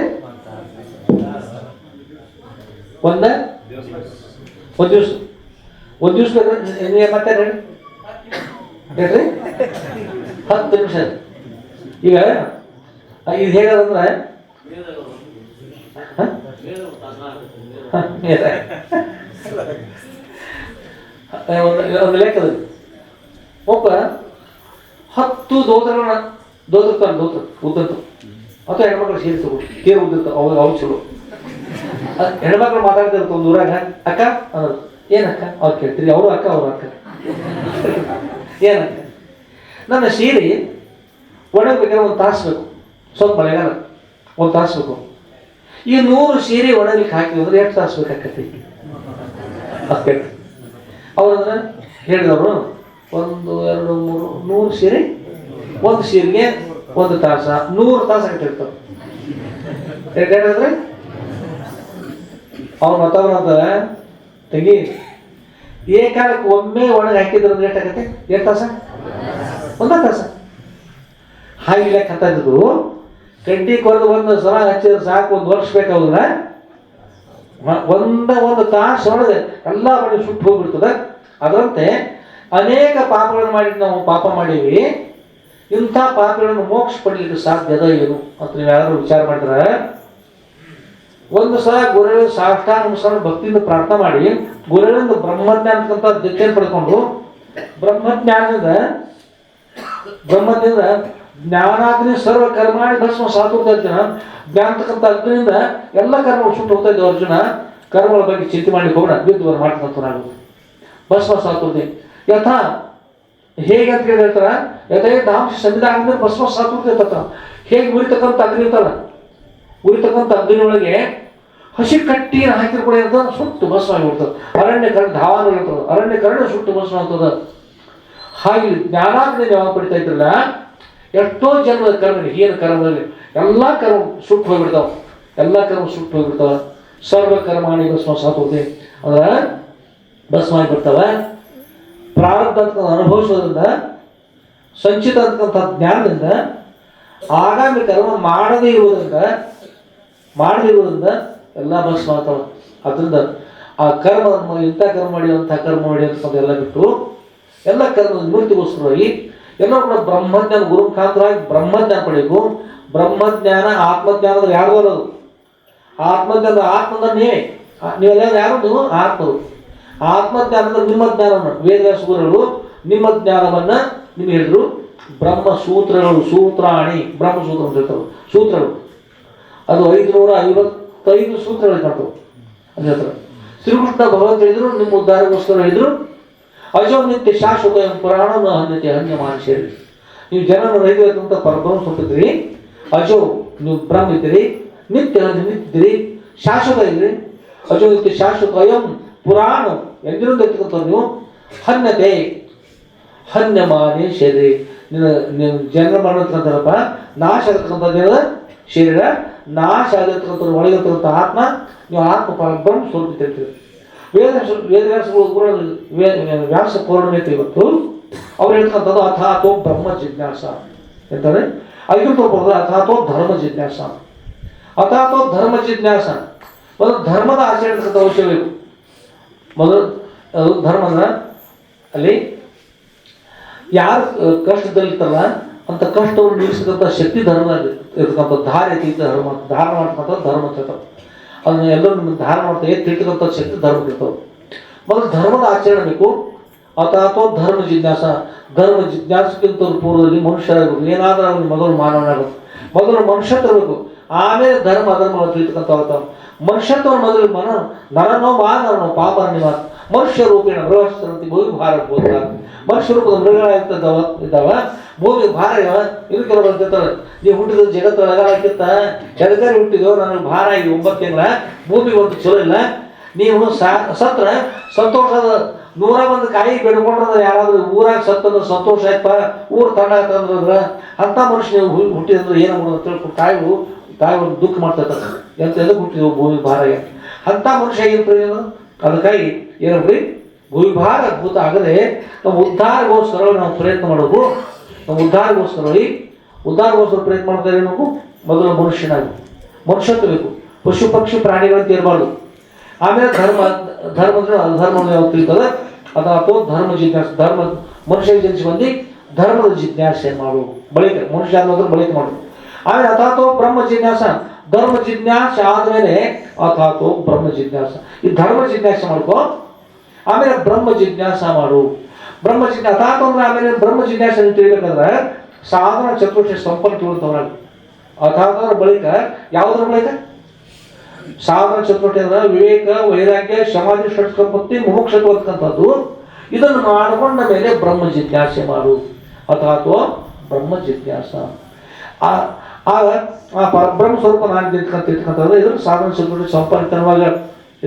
ಒಂದು ದಿವಸ ಬೇಕ್ರಿ. ಮತ್ತೆ ಹೇಳಿ ಹೇಳ್ರಿ 10 ನಿಮಿಷ. ಈಗ ಇದು ಹೇಗದಂದ್ರೆ ಒಂದು ಲೆಕ್ಕದಲ್ಲಿ ಒಬ್ಬ 10 ದೋತ್ರಗಳನ್ನ ದೋತಿರ್ತಾನೆ ಉದ್ದಂತು ಅಥವಾ ಹೆಣ್ಮಕ್ಳು ಸೇರಿಸ್ತು ತೀರ ಉದ್ದಿರ್ತಾವೆ. ಅವ್ರು ಚಲೋ ಹೆಣ್ಮಕ್ಳು ಮಾತಾಡ್ತಿರ್ತ ಒಂದು ಊರಾಗ ಅಕ್ಕ ಅನ್ನೋದು. ಏನಕ್ಕ ಅವ್ರು ಕೇಳ್ತೀರಿ, ಅವರು ಅಕ್ಕ ಅವ್ರು ಅಕ್ಕ. ಏನಕ್ಕ? ನನ್ನ ಸೀರೆ ಒಣಗಬೇಕಾದ್ರೆ 1 ತಾಸು ಬೇಕು. ಸ್ವಲ್ಪ ಮಳೆಗಾಲ 1 ತಾಸು ಬೇಕು. ಈ 100 ಸೀರೆ ಒಣಗ್ಲಿಕ್ಕೆ ಹಾಕಿದ್ರೆ ಎಷ್ಟು ತಾಸು ಬೇಕಾಕತಿ? ಅವ್ರಂದ್ರೆ ಹೇಳಿದವರು 1 2 3 100 ಸೀರೆ, ಒಂದು ಸೀರೆಗೆ 1 ತಾಸ, 100 ತಾಸು ಹಾಕಿರ್ತಾವೆ. ಯಾಕಂದ್ರೆ ಅವ್ರು ಮತ್ತವ್ರು ಅಂತ ತೆಗಿ ಏಕಾಲಕ್ಕೆ ಒಮ್ಮೆ ಒಣಗಿ ಹಾಕಿದ್ರು ಅಂದ್ರೆ ಎಷ್ಟಾಗತ್ತೆ? 2 ತಾಸ? 1 ತಾಸ. ಹಾಗೆ ಲೆಕ್ಕ ಇದ್ದು ಕಡ್ಡಿ ಕೊರೆದು 1 ಸಲ ಹಚ್ಚಿದ್ರೆ ಸಾಕು, 1 ವರ್ಷ ಬೇಕಾದ್ರೆ 1 ತಾಸು ಒಳಗೆ ಎಲ್ಲ ಬಳಿ ಸುಟ್ಟು ಹೋಗ್ಬಿಡ್ತದೆ. ಅದರಂತೆ ಅನೇಕ ಪಾಪಗಳನ್ನು ಮಾಡಿ ನಾವು ಪಾಪ ಮಾಡೀವಿ. ಇಂಥ ಪಾಪಗಳನ್ನು ಮೋಕ್ಷ ಪಡಲಿಕ್ಕೆ ಸಾಧ್ಯದ ಏನು ಅಂತ ನೀವು ಯಾರಾದ್ರೂ ವಿಚಾರ ಮಾಡಿದ್ರೆ, ಒಂದು ಸಲ ಗುರುಗಳ ಸಾಷ್ಟಾಂಗ ನಮಸ್ಕಾರ ಭಕ್ತಿಯಿಂದ ಪ್ರಾರ್ಥನೆ ಮಾಡಿ ಗುರುಗಳಿಂದ ಬ್ರಹ್ಮಜ್ಞಾನ ಅಂತಕ್ಕಂಥ ದೀಕ್ಷೆಯನ್ನು ಪಡ್ಕೊಂಡು ಬ್ರಹ್ಮಜ್ಞಾನದಿಂದ ಜ್ಞಾನಾಗ್ನಿ ಸರ್ವ ಕರ್ಮಾಣಿ ಭಸ್ಮ ಸಾತುರ್ತ ಅರ್ಜುನ. ಜ್ಞಾನತಕ್ಕಂಥ ಅಗ್ನಿಯಿಂದ ಎಲ್ಲ ಕರ್ಮಗಳು ಸುಟ್ಟು ಹೋಗ್ತಾ ಇದ್ದವು. ಅರ್ಜುನ ಕರ್ಮಗಳ ಬಗ್ಗೆ ಚಿಂತೆ ಮಾಡಿ ಹೋಗೋಣ, ಬಿದ್ದು ಮಾಡ್ತಕ್ಕಂಥ ನಾವು ಭಸ್ಮ ಸಾತುರ್ತಿ ಯಥಾ ಹೇಗೆ ಅಂತ ಹೇಳ್ತಾರ, ಯಥೇದಾಂಶ ಸಂವಿಧಾನದಿಂದ ಭಸ್ಮ ಸಾತ್ವಿಕ ಹೇಗೆ ಉರಿತಕ್ಕಂಥ ಅಗ್ನಿ ಇರ್ತಾರ, ಉರಿತಕ್ಕಂಥ ಅಗ್ನಿ ಒಳಗೆ ಹಸಿ ಕಟ್ಟಿಯನ್ನು ಹಾಕಿರ್ಕೊಳ್ಳಿ ಅಂತ ಸುಟ್ಟು ಭಸ್ಮ ಆಗಿಬಿಡ್ತದೆ. ಅರಣ್ಯಕರಣ ಧಾವಾನ ಇರ್ತದೆ, ಅರಣ್ಯಕರಣ ಸುಟ್ಟು ಭಸ್ಮ ಆಗ್ತದ. ಹಾಗೆ ಜ್ಞಾನಾಗ್ನಿ ಯಾವಾಗ ಪಡಿತಾ ಇದ್ರಲ್ಲ, ಎಷ್ಟೋ ಜನ್ಮದ ಕರ್ಮ, ಏನು ಕರ್ಮದಲ್ಲಿ ಎಲ್ಲ ಕರ್ಮ ಸುಟ್ಟು ಹೋಗ್ಬಿಡ್ತಾವ, ಎಲ್ಲ ಕರ್ಮ ಸುಟ್ಟು ಹೋಗ್ಬಿಡ್ತಾವ. ಸರ್ವ ಕರ್ಮಾಣಿ ಭಸ್ಮ ಸಾತ್ವತೆ ಅಂದ್ರೆ ಭಸ್ಮ ಆಗಿಬಿಡ್ತಾವ. ಪ್ರಾರಬ್ಧ ಅಂತ ಅನುಭವಿಸೋದ್ರಿಂದ, ಸಂಚಿತ ಅಂತಕ್ಕಂಥ ಜ್ಞಾನದಿಂದ, ಆಗಾಮಿ ಕರ್ಮ ಮಾಡದೇ ಇರುವುದರಿಂದ ಎಲ್ಲ ಭಸ್ಮ ಆಗ್ತಾವ. ಅದರಿಂದ ಆ ಕರ್ಮ ಇಂಥ ಕರ್ಮ ಮಾಡಿ ಅಂಥ ಕರ್ಮ ಮಾಡಿ ಅಂತದೆಲ್ಲ ಬಿಟ್ಟು ಎಲ್ಲ ಕರ್ಮ ನಿವೃತ್ತಿಗೋಸ್ಕರವಾಗಿ ಎಲ್ಲರೂ ಕೂಡ ಬ್ರಹ್ಮಜ್ಞಾನ ಗುರು ಮುಖಾಂತರವಾಗಿ ಬ್ರಹ್ಮಜ್ಞಾನ ಪಡೆಯಬೇಕು. ಬ್ರಹ್ಮಜ್ಞಾನ ಆತ್ಮಜ್ಞಾನದ ಯಾರು ಬರೋದು? ಆತ್ಮಜ್ಞಾನದ ಆತ್ಮದ ನೀವೆಲ್ಲ ಯಾರು? ನೀವು ಆತ್ಮರು. ಆತ್ಮಜ್ಞಾನದ ನಿಮ್ಮ ಜ್ಞಾನವನ್ನು ವೇದವ್ಯಾಸ ಗುರುಗಳು ನಿಮ್ಮ ಜ್ಞಾನವನ್ನು ನಿಮ್ಗೆ ಹೇಳಿದ್ರು. ಬ್ರಹ್ಮ ಸೂತ್ರಗಳು, ಸೂತ್ರಾಣಿ, ಬ್ರಹ್ಮಸೂತ್ರ ಅಂತ ಹೇಳ್ತಾರೆ, ಸೂತ್ರಗಳು. ಅದು 555 ಸೂತ್ರಗಳು ಕಾಣ್ತವೆ. ಅದ್ರ ಹೇಳ್ತಾರೆ ಶ್ರೀಕೃಷ್ಣ ಭಗವಂತ ಹೇಳಿದ್ರು, ನಿಮ್ಮ ಉದ್ಧಾರಕ್ಕೋಸ್ಕರ ಹೇಳಿದ್ರು, ಅಜೋ ನಿತ್ಯ ಶಾಶ್ವತ ಪುರಾಣ ಹನ್ಯತೆ ಹನ್ಯ ಮಾನುಷೇರಿ. ನೀವು ಜನನ ರೈತಂತ ಪರಬ್ರಹ್ಮ ಸುಟ್ಟಿದ್ರಿ, ಅಜೋ ನೀವು ಬ್ರಹ್ಮ ಇದ್ದೀರಿ, ನಿತ್ಯ ನಿಂತಿದ್ದೀರಿ, ಶಾಶ್ವತ ಇದ್ರಿ. ಅಜೋ ನಿತ್ಯ ಶಾಶ್ವತ ಅಯಂ ಪುರಾಣ ಎಂದಿನಿಂದ ಇರ್ತಕ್ಕಂಥ ನೀವು ಹನ್ಯತೆ ಹನ್ಯಮಾನೇ ಶರೀರ. ನೀವು ಜನನ ಮಾಡಿರ್ತಕ್ಕಂಥಪ್ಪ ನಾಶ ಆಗಿರ್ತಕ್ಕಂಥದ್ದು ಶರೀರ, ನಾಶ ಆಗಿರ್ತಕ್ಕಂಥ ಒಳಗಿರ್ತಕ್ಕಂಥ ಆತ್ಮ, ನೀವು ಆತ್ಮ ಪರಬ್ರಹ್ಮ ಸ್ವರೂಪ ತಿಳ್ತೀರಿ. ವೇದವ್ಯಾಸಗಳು ವ್ಯಾಸ ಪೌರ್ಣಿಮೆ ಇವತ್ತು ಅವ್ರು ಹೇಳ್ತಕ್ಕಂಥದ್ದು ಅಥಾತೋ ಬ್ರಹ್ಮ ಜಿಜ್ಞಾಸ ಎಂತಾರೆ. ಅದಕ್ಕೆ ತೋರ್ಬೋದು ಅಥಾತೋ ಧರ್ಮ ಜಿಜ್ಞಾಸ. ಅಥಾತೋ ಧರ್ಮ ಜಿಜ್ಞಾಸ ಮೊದಲು ಧರ್ಮದ ಆಚರಣೆ ಇರ್ತಕ್ಕಂಥ ಅವಶ್ಯ ಬೇಕು. ಮೊದಲು ಧರ್ಮದ ಅಲ್ಲಿ ಯಾರು ಕಷ್ಟದಲ್ಲಿರ್ತಾರಲ್ಲ ಅಂತ ಕಷ್ಟವನ್ನು ನಿಲ್ಲಿಸತಕ್ಕಂಥ ಶಕ್ತಿ ಧರ್ಮ ಇರ್ತಕ್ಕಂಥ ಧಾರೆ ಧರ್ಮ ಧಾರಣ ಮಾಡ್ತಕ್ಕಂಥ ಧರ್ಮ ಇರ್ತವೆ. ಅದನ್ನ ಎಲ್ಲರೂ ನಿಮ್ಗೆ ಧಾರಣ ಮಾಡ್ತಾ ತಿಳ್ತಕ್ಕಂಥ ಶಕ್ತಿ ಧರ್ಮ ಇರ್ತವೆ. ಮೊದಲು ಧರ್ಮದ ಆಚರಣೆ ಬೇಕು. ಅಥಾತೋ ಧರ್ಮ ಜಿಜ್ಞಾಸ. ಧರ್ಮ ಜಿಜ್ಞಾಸಕ್ಕಿಂತ ಪೂರ್ವದಲ್ಲಿ ಮನುಷ್ಯರಾಗಬೇಕು. ಏನಾದರೂ ಅವನಿಗೆ ಮೊದಲು ಮಾನವನಾಗಬೇಕು, ಮೊದಲು ಮನುಷ್ಯತ್ವ ಇರಬೇಕು, ಆಮೇಲೆ ಧರ್ಮ ಅಧರ್ಮ ತಿಳ್ತಕ್ಕಂಥ ಮನುಷ್ಯತ್ವ ಮೊದಲು ನರನೋ ಮಾನವನೋ ಪಾಪರ ನಿವಾಸ ಮನುಷ್ಯ ರೂಪಿಣ ಬೃಹಸ್ಪತಿ ಭೂಮಿ ಭಾರ ಬೋಧ. ಮನುಷ್ಯ ರೂಪದ ಮೃಗಗಳಾಗಿದ್ದಾವ, ಭೂಮಿ ಭಾರ ಇದು ಕೆಲವು ಬರ್ತಿರ್ತಾರೆ. ನೀವು ಹುಟ್ಟಿದ ಜಗತ್ತು ಅಳಗಾಕಿತ್ತ ಜಗತ್ತಲ್ಲಿ ಹುಟ್ಟಿದೋ ನನಗೆ ಭಾರ ಆಗಿ 9 ತಿಂಗಳ, ಭೂಮಿ ಒಂದು ಚಲೋ ಇಲ್ಲ. ನೀವು ಸತ್ರ ಸಂತೋಷದ 101 ಕಾಯಿ ಬೆಡ್ಕೊಂಡ್ರೆ ಯಾರಾದ್ರೂ ಊರಾಗ ಸತ್ತಂದ್ರೆ ಸಂತೋಷ ಆಯ್ತಪ್ಪ, ಊರು ತಂಡ ಆಯ್ತಂದ್ರೆ ಅಂಥ ಮನುಷ್ಯ ನೀವು ಹುಟ್ಟಿದಂದ್ರೆ ಏನು ಮಾಡೋದು ತಿಳ್ಕೊಂಡು ತಾಯಿ ಒಂದು ದುಃಖ ಮಾಡ್ತಿರ್ತಾರೆ. ಎದಕ್ಕೆ ಹುಟ್ಟಿದ್ವು ಭೂಮಿ ಭಾರ. ಅಂಥ ಮನುಷ್ಯ ಏನು ಪ್ರಯೋಜನ? ಅದಕ್ಕಾಗಿ ಏನಂದ್ರಿ, ಭೂಮಿ ಭಾರ ಅದ್ಭುತ ಆಗದೆ ನಮ್ಮ ಉದ್ಧಾರಗೋಸ್ಕರ ನಾವು ಪ್ರಯತ್ನ ಮಾಡೋದು. ನಮ್ಮ ಉದ್ಧಾರಗೋಸ್ಕರ ಪ್ರಯತ್ನ ಮಾಡ್ತಾ ಇರಬೇಕು. ಮೊದಲು ಮನುಷ್ಯತ್ವ ಬೇಕು. ಪಶು ಪಕ್ಷಿ ಪ್ರಾಣಿಗಳಂತ ಇರಬಾರ್ದು. ಆಮೇಲೆ ಧರ್ಮ ಅಂದ್ರೆ ಅಧರ್ಮವನ್ನು ಯಾವ್ದು ತಿಳ್ತದೆ ಅಥವಾ ಧರ್ಮ ಜಿಜ್ಞಾಸೆ. ಮನುಷ್ಯ ಜನಿಸಿ ಬಂದು ಧರ್ಮದ ಜಿಜ್ಞಾಸೆ ಮಾಡು, ಬಳಿಕ ಮನುಷ್ಯ ಅನ್ನೋದ್ರ ಬಳಿಕ ಮಾಡು. ಆಮೇಲೆ ಅಥಾತೋ ಬ್ರಹ್ಮ ಜಿಜ್ಞಾಸ. ಧರ್ಮ ಜಿಜ್ಞಾಸೆ ಆದ್ಮೇಲೆ ಅಥಾತೋ ಬ್ರಹ್ಮ ಜಿಜ್ಞಾಸ. ಈ ಧರ್ಮ ಜಿಜ್ಞಾಸೆ ಮಾಡ್ಕೋ, ಆಮೇಲೆ ಬ್ರಹ್ಮ ಜಿಜ್ಞಾಸ ಮಾಡು. ಬ್ರಹ್ಮ ಜಿಜ್ಞಾಸ ಅಥಾತೋ ಅಂದ್ರೆ ಆಮೇಲೆ ಬ್ರಹ್ಮ ಜಿಜ್ಞಾಸೆ ತಿಳಿಬೇಕಂದ್ರೆ ಸಾಧನ ಚತುರ್ಥ ಸಂಪನ್ನ ತಿಳ್ತವ್ರ. ಅಥಾತೋದ್ರ ಬಳಿಕ ಯಾವುದ್ರ ಬಳಿಕ ಸಾಧನ ಚತುರ್ಥ ಅಂದ್ರೆ ವಿವೇಕ, ವೈರಾಗ್ಯ, ಸಮಾಧಿ, ಷಟ್ ಸಂಪತ್ತಿ, ಮುಮುಕ್ಷತ್ವ ಅಂತಕ್ಕಂಥದ್ದು. ಇದನ್ನು ಮಾಡಿಕೊಂಡ ಮೇಲೆ ಬ್ರಹ್ಮ ಜಿಜ್ಞಾಸೆ ಮಾಡು. ಅಥಾತೋ ಬ್ರಹ್ಮ ಜಿಜ್ಞಾಸ. ಆಗ ಆ ಪರಬ್ರಹ್ಮ ಸ್ವರೂಪ ನಾನು ತಿಳ್ತಕ್ಕಂಥದ್ದು ಇದನ್ನು ಸಾಧನ ಚತುರ್ಥ ಸಂಪನ್ನವಾಗಿ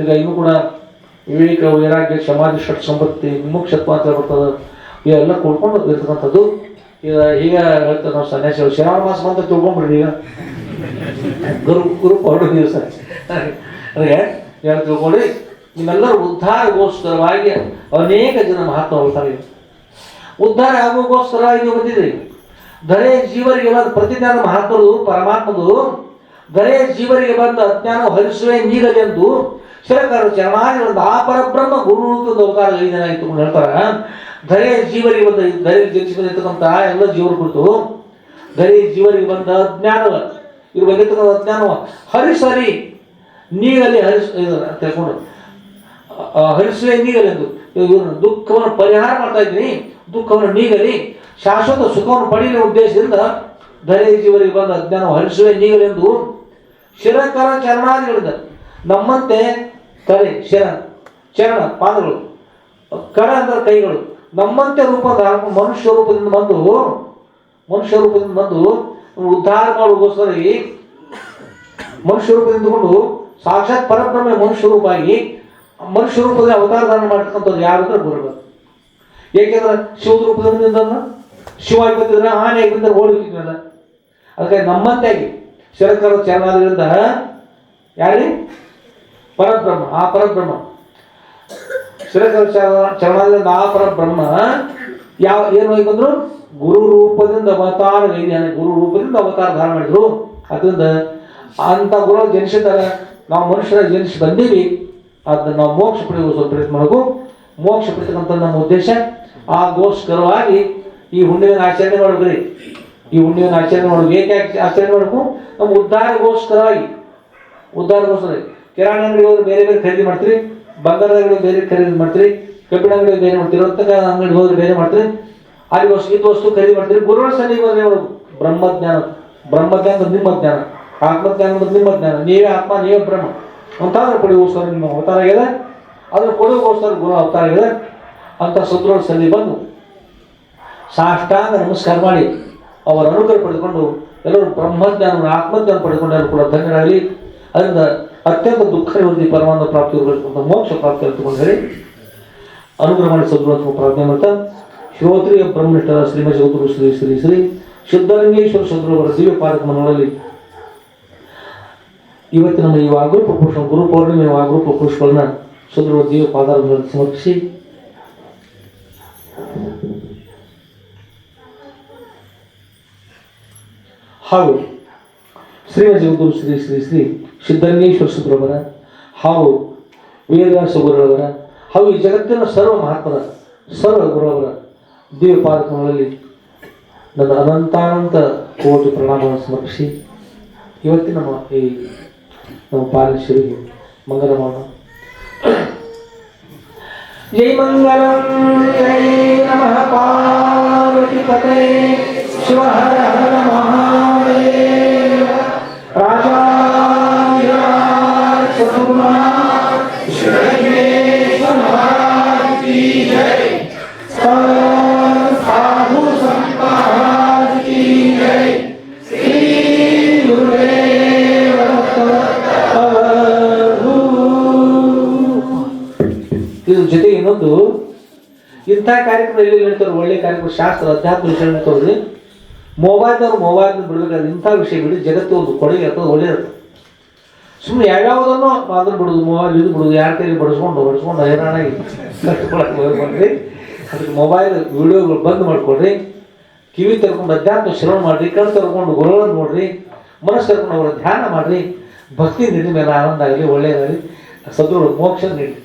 ಈಗ ಇನ್ನೂ ಕೂಡ ವಿವೇಕ, ವೈರಾಗ್ಯ, ಸಮಾಧಿ, ಷಟ್ ಸಂಪತ್ತಿ, ಮುಮುಕ್ಷತ್ವ ಅಂತ ಬರ್ತದೆ. ಇವೆಲ್ಲ ಕೊಡ್ಕೊಂಡು ಇರ್ತಕ್ಕಂಥದ್ದು. ಈಗ ಹೇಳ್ತಾರೆ ನಾವು ಸನ್ಯಾಸಿ ಶ್ರಾವಣ ಮಾಸ ಬಂತ ತಿಳ್ಕೊಂಡ್ಬಿಡ್ರಿ. ಈಗ ಗುರು ಹೊರಡು ದಿವಸ ಅದಕ್ಕೆ ಹೇಳಿ ತಿಳ್ಕೊಂಡು ನಿಮ್ಮೆಲ್ಲರೂ ಉದ್ಧಾರಗೋಸ್ಕರವಾಗಿ ಅನೇಕ ಜನ ಮಹಾತ್ಮ ಹೋಗ್ತಾರೆ. ಉದ್ಧಾರ ಆಗೋಗೋಸ್ಕರವಾಗಿ ನೀವು ಬಂದಿದ್ರಿ. ಧರೆ ಜೀವರಿಗೆ ಬಂದ ಪ್ರತಿಜ್ಞಾನ ಮಹಾತ್ಮರು ಪರಮಾತ್ಮದು ಧರೆ ಜೀವರಿಗೆ ಬಂದ ಅಜ್ಞಾನ ಹರಿಸುವೆ ನೀಗಲಿ ಎಂದು ಶಿರಕಾರ ಚರಣಾದಿಗಳಿಂದ ಆ ಪರಬ್ರಹ್ಮ ಗುರು ಅವತಾರ 5 ಜನ ಇಟ್ಟುಕೊಂಡು ಹೇಳ್ತಾರ. ಧರೆ ಜೀವರಿಗೆ ಬಂದ ಧರೆ ಜನಿಸಿ ಬಂದಿರ್ತಕ್ಕಂಥ ಎಲ್ಲ ಜೀವರ ಕುರಿತು ಧರೆ ಜೀವರಿಗೆ ಬಂದ ಅಜ್ಞಾನವ ಇವ್ರು ಬಂದಿರ್ತಕ್ಕಂಥ ಅಜ್ಞಾನವ ಹರಿಸರಿ ನೀಗಲಿ ತಿಳ್ಕೊಂಡು ಹರಿಸುವೆ ನೀಗಲಿ ಎಂದು ಇವ್ರನ್ನ ದುಃಖವನ್ನು ಪರಿಹಾರ ಮಾಡ್ತಾ ಇದ್ದೀನಿ. ದುಃಖವನ್ನು ನೀಗಲಿ ಶಾಶ್ವತ ಸುಖವನ್ನು ಪಡೆಯುವ ಉದ್ದೇಶದಿಂದ ಧರೆ ಜೀವರಿಗೆ ಬಂದ ಅಜ್ಞಾನ ಹರಿಸುವೆ ನೀಗಲೆಂದು ಶಿರಕರ ಚರಣಾದಿಗಳಿಂದ ನಮ್ಮಂತೆ ತಲೆ ಚರಣ ಪಾದಗಳು, ಕರ ಅಂದ್ರೆ ಕೈಗಳು, ನಮ್ಮಂತೆ ರೂಪ ಮನುಷ್ಯ ರೂಪದಿಂದ ಬಂದು ಉದ್ಧಾರ ಮಾಡುವುದಕ್ಕೋಸ್ಕರ ಮನುಷ್ಯ ರೂಪದಿಂದ ಕೊಂಡು ಸಾಕ್ಷಾತ್ ಪರಬ್ರಹ್ಮ ಮನುಷ್ಯ ರೂಪ ಆಗಿ ಮನುಷ್ಯ ರೂಪದಲ್ಲಿ ಅವತಾರ ಧಾರಣ ಮಾಡ್ತಕ್ಕಂಥವ್ರು ಯಾರು ಗುರುಗಳು. ಏಕೆಂದ್ರೆ ಶಿವದ ರೂಪದಿಂದ ಶಿವಾಗಿ ಬಂದಿದ್ರೆ ಆನೆಯಾಗಿ ಬಂದರೆ ಓಡಿಬಿಟ್ಟಿದ್ವಲ್ಲ. ಅದಕ್ಕೆ ನಮ್ಮಂತೆ ಆಗಿ ಶರಕರ ಚರಣಾದಿಂದ ಯಾರಿ ಪರಬ್ರಹ್ಮ, ಆ ಪರಬ್ರಹ್ಮ ಶರಕರ ಚರಣಾದಿಂದ ಆ ಪರಬ್ರಹ್ಮ ಏನು ಹೋಗಿ ಬಂದ್ರು ಗುರು ರೂಪದಿಂದ ಅವತಾರ ಗುರು ರೂಪದಿಂದ ಅವತಾರ ಧಾರಣ ಮಾಡಿದ್ರು. ಅದರಿಂದ ಅಂತ ಗುರು ಜನಿಸಿದ್ದಾರೆ. ನಾವು ಮನುಷ್ಯರ ಜನಿಸಿ ಬಂದೀವಿ, ಅದನ್ನ ನಾವು ಮೋಕ್ಷ ಪಡೆಯುವ ಪ್ರಯತ್ನ ಮಾಡಬೇಕು. ಮೋಕ್ಷ ಪಡಿತಕ್ಕಂಥ ನಮ್ಮ ಉದ್ದೇಶ. ಆಗೋಸ್ಕರವಾಗಿ ಈ ಹುಣ್ಣಿಮೆನ ಆಚರಣೆ ಮಾಡ್ಬೇಕ್ರಿ. ಈ ಹುಣ್ಣಿಮೆನ ಆಚರಣೆ ಮಾಡ್ಬೇಕು. ಏಕೆ ಆಚರಣೆ ಮಾಡಬೇಕು? ನಮ್ಮ ಉದ್ಧಾರಗೋಸ್ಕರವಾಗಿ. ಕಿರಾಣಿ ಅಂಗಡಿ ಹೋದ್ರೆ ಬೇರೆ ಬೇರೆ ಖರೀದಿ ಮಾಡ್ತೀರಿ, ಬಂಗಾರದ ಅಂಗಡಿ ಬೇರೆ ಖರೀದಿ ಮಾಡ್ತೀರಿ, ಕಬ್ಬಿಣ ಅಂಗಡಿ ಬೇರೆ ಮಾಡ್ತೀರಿ, ರೊತ್ತಕ ಅಂಗಡಿ ಹೋದ್ರೆ ಬೇರೆ ಮಾಡ್ತೀರಿ, ಅಲ್ಲಿ ಇದು ವಸ್ತು ಖರೀದಿ ಮಾಡ್ತೀರಿ. ಗುರುಗಳ ಸನ್ನಿಧಿ ಹೋದ್ರೆ ಮಾಡಬೇಕು. ಬ್ರಹ್ಮಜ್ಞಾನ ನಿಮ್ಮ ಜ್ಞಾನ, ಆತ್ಮಜ್ಞಾನ ನಿಮ್ಮ ಜ್ಞಾನ. ನೀವೇ ಆತ್ಮ, ನೀವೇ ಬ್ರಹ್ಮ ಅಂತಾದ್ರೆ ಕೊಡುಗೋಸ್ಕರ ನಿಮ್ಮ ಅವತಾರ ಆಗಿದೆ. ಅದ್ರ ಕೊಡುಗೋಸ್ಕರ ಗುರು ಅವತಾರ ಆಗಿದೆ ಅಂತ ಸದ್ಗುರುಗಳ ಸನ್ನಿಧಿ ಬಂದು ಸಾಷ್ಟಾಂಗ ನಮಸ್ಕಾರ ಮಾಡಿ ಅವರ ಅನುಗ್ರಹ ಪಡೆದುಕೊಂಡು ಎಲ್ಲರೂ ಬ್ರಹ್ಮಜ್ಞಾನ ಆತ್ಮಜ್ಞಾನ ಪಡೆದುಕೊಂಡು ಎಲ್ಲರೂ ಕೂಡ ಧನ್ಯರಾಗಲಿ. ಅದರಿಂದ ಅತ್ಯಂತ ದುಃಖ ನಿವೃತ್ತಿ ಪರಮಾನಂದ ಪ್ರಾಪ್ತಿ ಮೋಕ್ಷ ಪ್ರಾಪ್ತಿ ಅಂತಕೊಂಡು ಹೇಳಿ ಅನುಗ್ರಹ ಮಾಡಿ ಸದ್ಗುರು ಪ್ರಾರ್ಥನೆ ಮಾಡ್ತಾ ಶ್ರೋತ್ರಿಯ ಬ್ರಹ್ಮನಿಷ್ಠರ ಶ್ರೀಮತಿ ಸದ್ಗುರು ಶ್ರೀ ಶ್ರೀ ಶ್ರೀ ಶುದ್ಧಲಿಂಗೇಶ್ವರ ಸದ್ಗುರುವರ ದಿವ್ಯ ಪಾದಕಮನಗಳಲ್ಲಿ ಇವತ್ತು ನಮ್ಮ ಈ ವಾಗರೂಪ ಪುರುಷ ಗುರು ಪೌರ್ಣಿಮೆ ವಾಗರೂಪ ಪುರುಷಗಳನ್ನ ಸದ್ಗುರು ದಿವ್ಯ ಪಾದಗಳಲ್ಲಿ ಸಮರ್ಪಿಸಿ ಹಾಗೂ ಶ್ರೀಮತಿ ಸದ್ಗುರು ಶ್ರೀ ಶ್ರೀ ಶ್ರೀ ಸಿದ್ಧಲಿಂಗೇಶ್ವರ ಸದ್ಗುರುವರ ಹಾಗೂ ವೇದವ್ಯಾಸ ಗುರುಗಳವರ ಹಾಗೂ ಈ ಜಗತ್ತಿನ ಸರ್ವ ಮಹಾತ್ಮರ ಸರ್ವ ಗುರುವರ ದಿವ್ಯ ಪಾದಕಗಳಲ್ಲಿ ನನ್ನ ಅನಂತಾನಂತ ಕೋಟಿ ಪ್ರಣಾಮವನ್ನು ಸಮರ್ಪಿಸಿ ಇವತ್ತಿನ ನಮ್ಮ ಪಾಲೀಶ್ವರಿಗೆ ಮಂಗಲ ಮಾಡೋಣ. ಜೈ ಮಂಗಲಂ ಜೈ ನಮಃ ಪಾರ್ವತಿ ಪತೆ ಶಿವ ಹರ ಹರ ಮಹಾದೇವ ರಾಜಾಧಿರಾಜ ಸದ್ಗುರುನಾಥ ಶ್ರೀ ಜೈ साधु संत की जय श्री गुरुदेव ಇದ್ರ ಜೊತೆ ಇನ್ನೊಂದು ಇಂಥ ಕಾರ್ಯಕ್ರಮ ಎಲ್ಲಿ ಹೇಳ್ತಾರೆ, ಒಳ್ಳೆ ಕಾರ್ಯಕ್ರಮ ಶಾಸ್ತ್ರ ಅಧ್ಯಾತ್ಮ ವಿಷಯ ಹೇಳ್ತಾವ್ರಿ. ಮೊಬೈಲ್ ಬಿಡಬೇಕಾದ್ರೆ ಇಂಥ ವಿಷಯ ಬಿಡಿ, ಜಗತ್ತು ಒಂದು ಕೊಡುಗೆ ಅಥವಾ ಒಳ್ಳೆಯದು. ಸುಮ್ಮನೆ ಯಾವ್ಯಾವುದನ್ನು ಅದನ್ನು ಬಿಡೋದು, ಮೊಬೈಲ್ ಇದು ಬಿಡೋದು, ಯಾರ ಕೈಲಿ ಬಡಿಸ್ಕೊಂಡು ಹೈರಾಣಾಗಿ ಕಷ್ಟಕೊಳಕ್ಕೆ ಬರ್ರಿ. ಅದಕ್ಕೆ ಮೊಬೈಲ್ ವಿಡಿಯೋಗಳು ಬಂದ್ ಮಾಡ್ಕೊಡ್ರಿ, ಕಿವಿ ತರ್ಕೊಂಡು ಅಧ್ಯಾತ್ಮ ಶ್ರವಣ ಮಾಡ್ರಿ, ಕಣ್ ತರ್ಕೊಂಡು ಗುರುಗಳನ್ನು ನೋಡ್ರಿ, ಮನಸ್ಸು ತರ್ಕೊಂಡು ಅವರ ಧ್ಯಾನ ಮಾಡ್ರಿ. ಭಕ್ತಿ ನಿನ್ನ ಮೇಲೆ ಆನಂದ ಆಗಲಿ, ಒಳ್ಳೆಯದಾಗಲಿ, ಸದ್ಗುರು ಮೋಕ್ಷ ನೀಡಿ.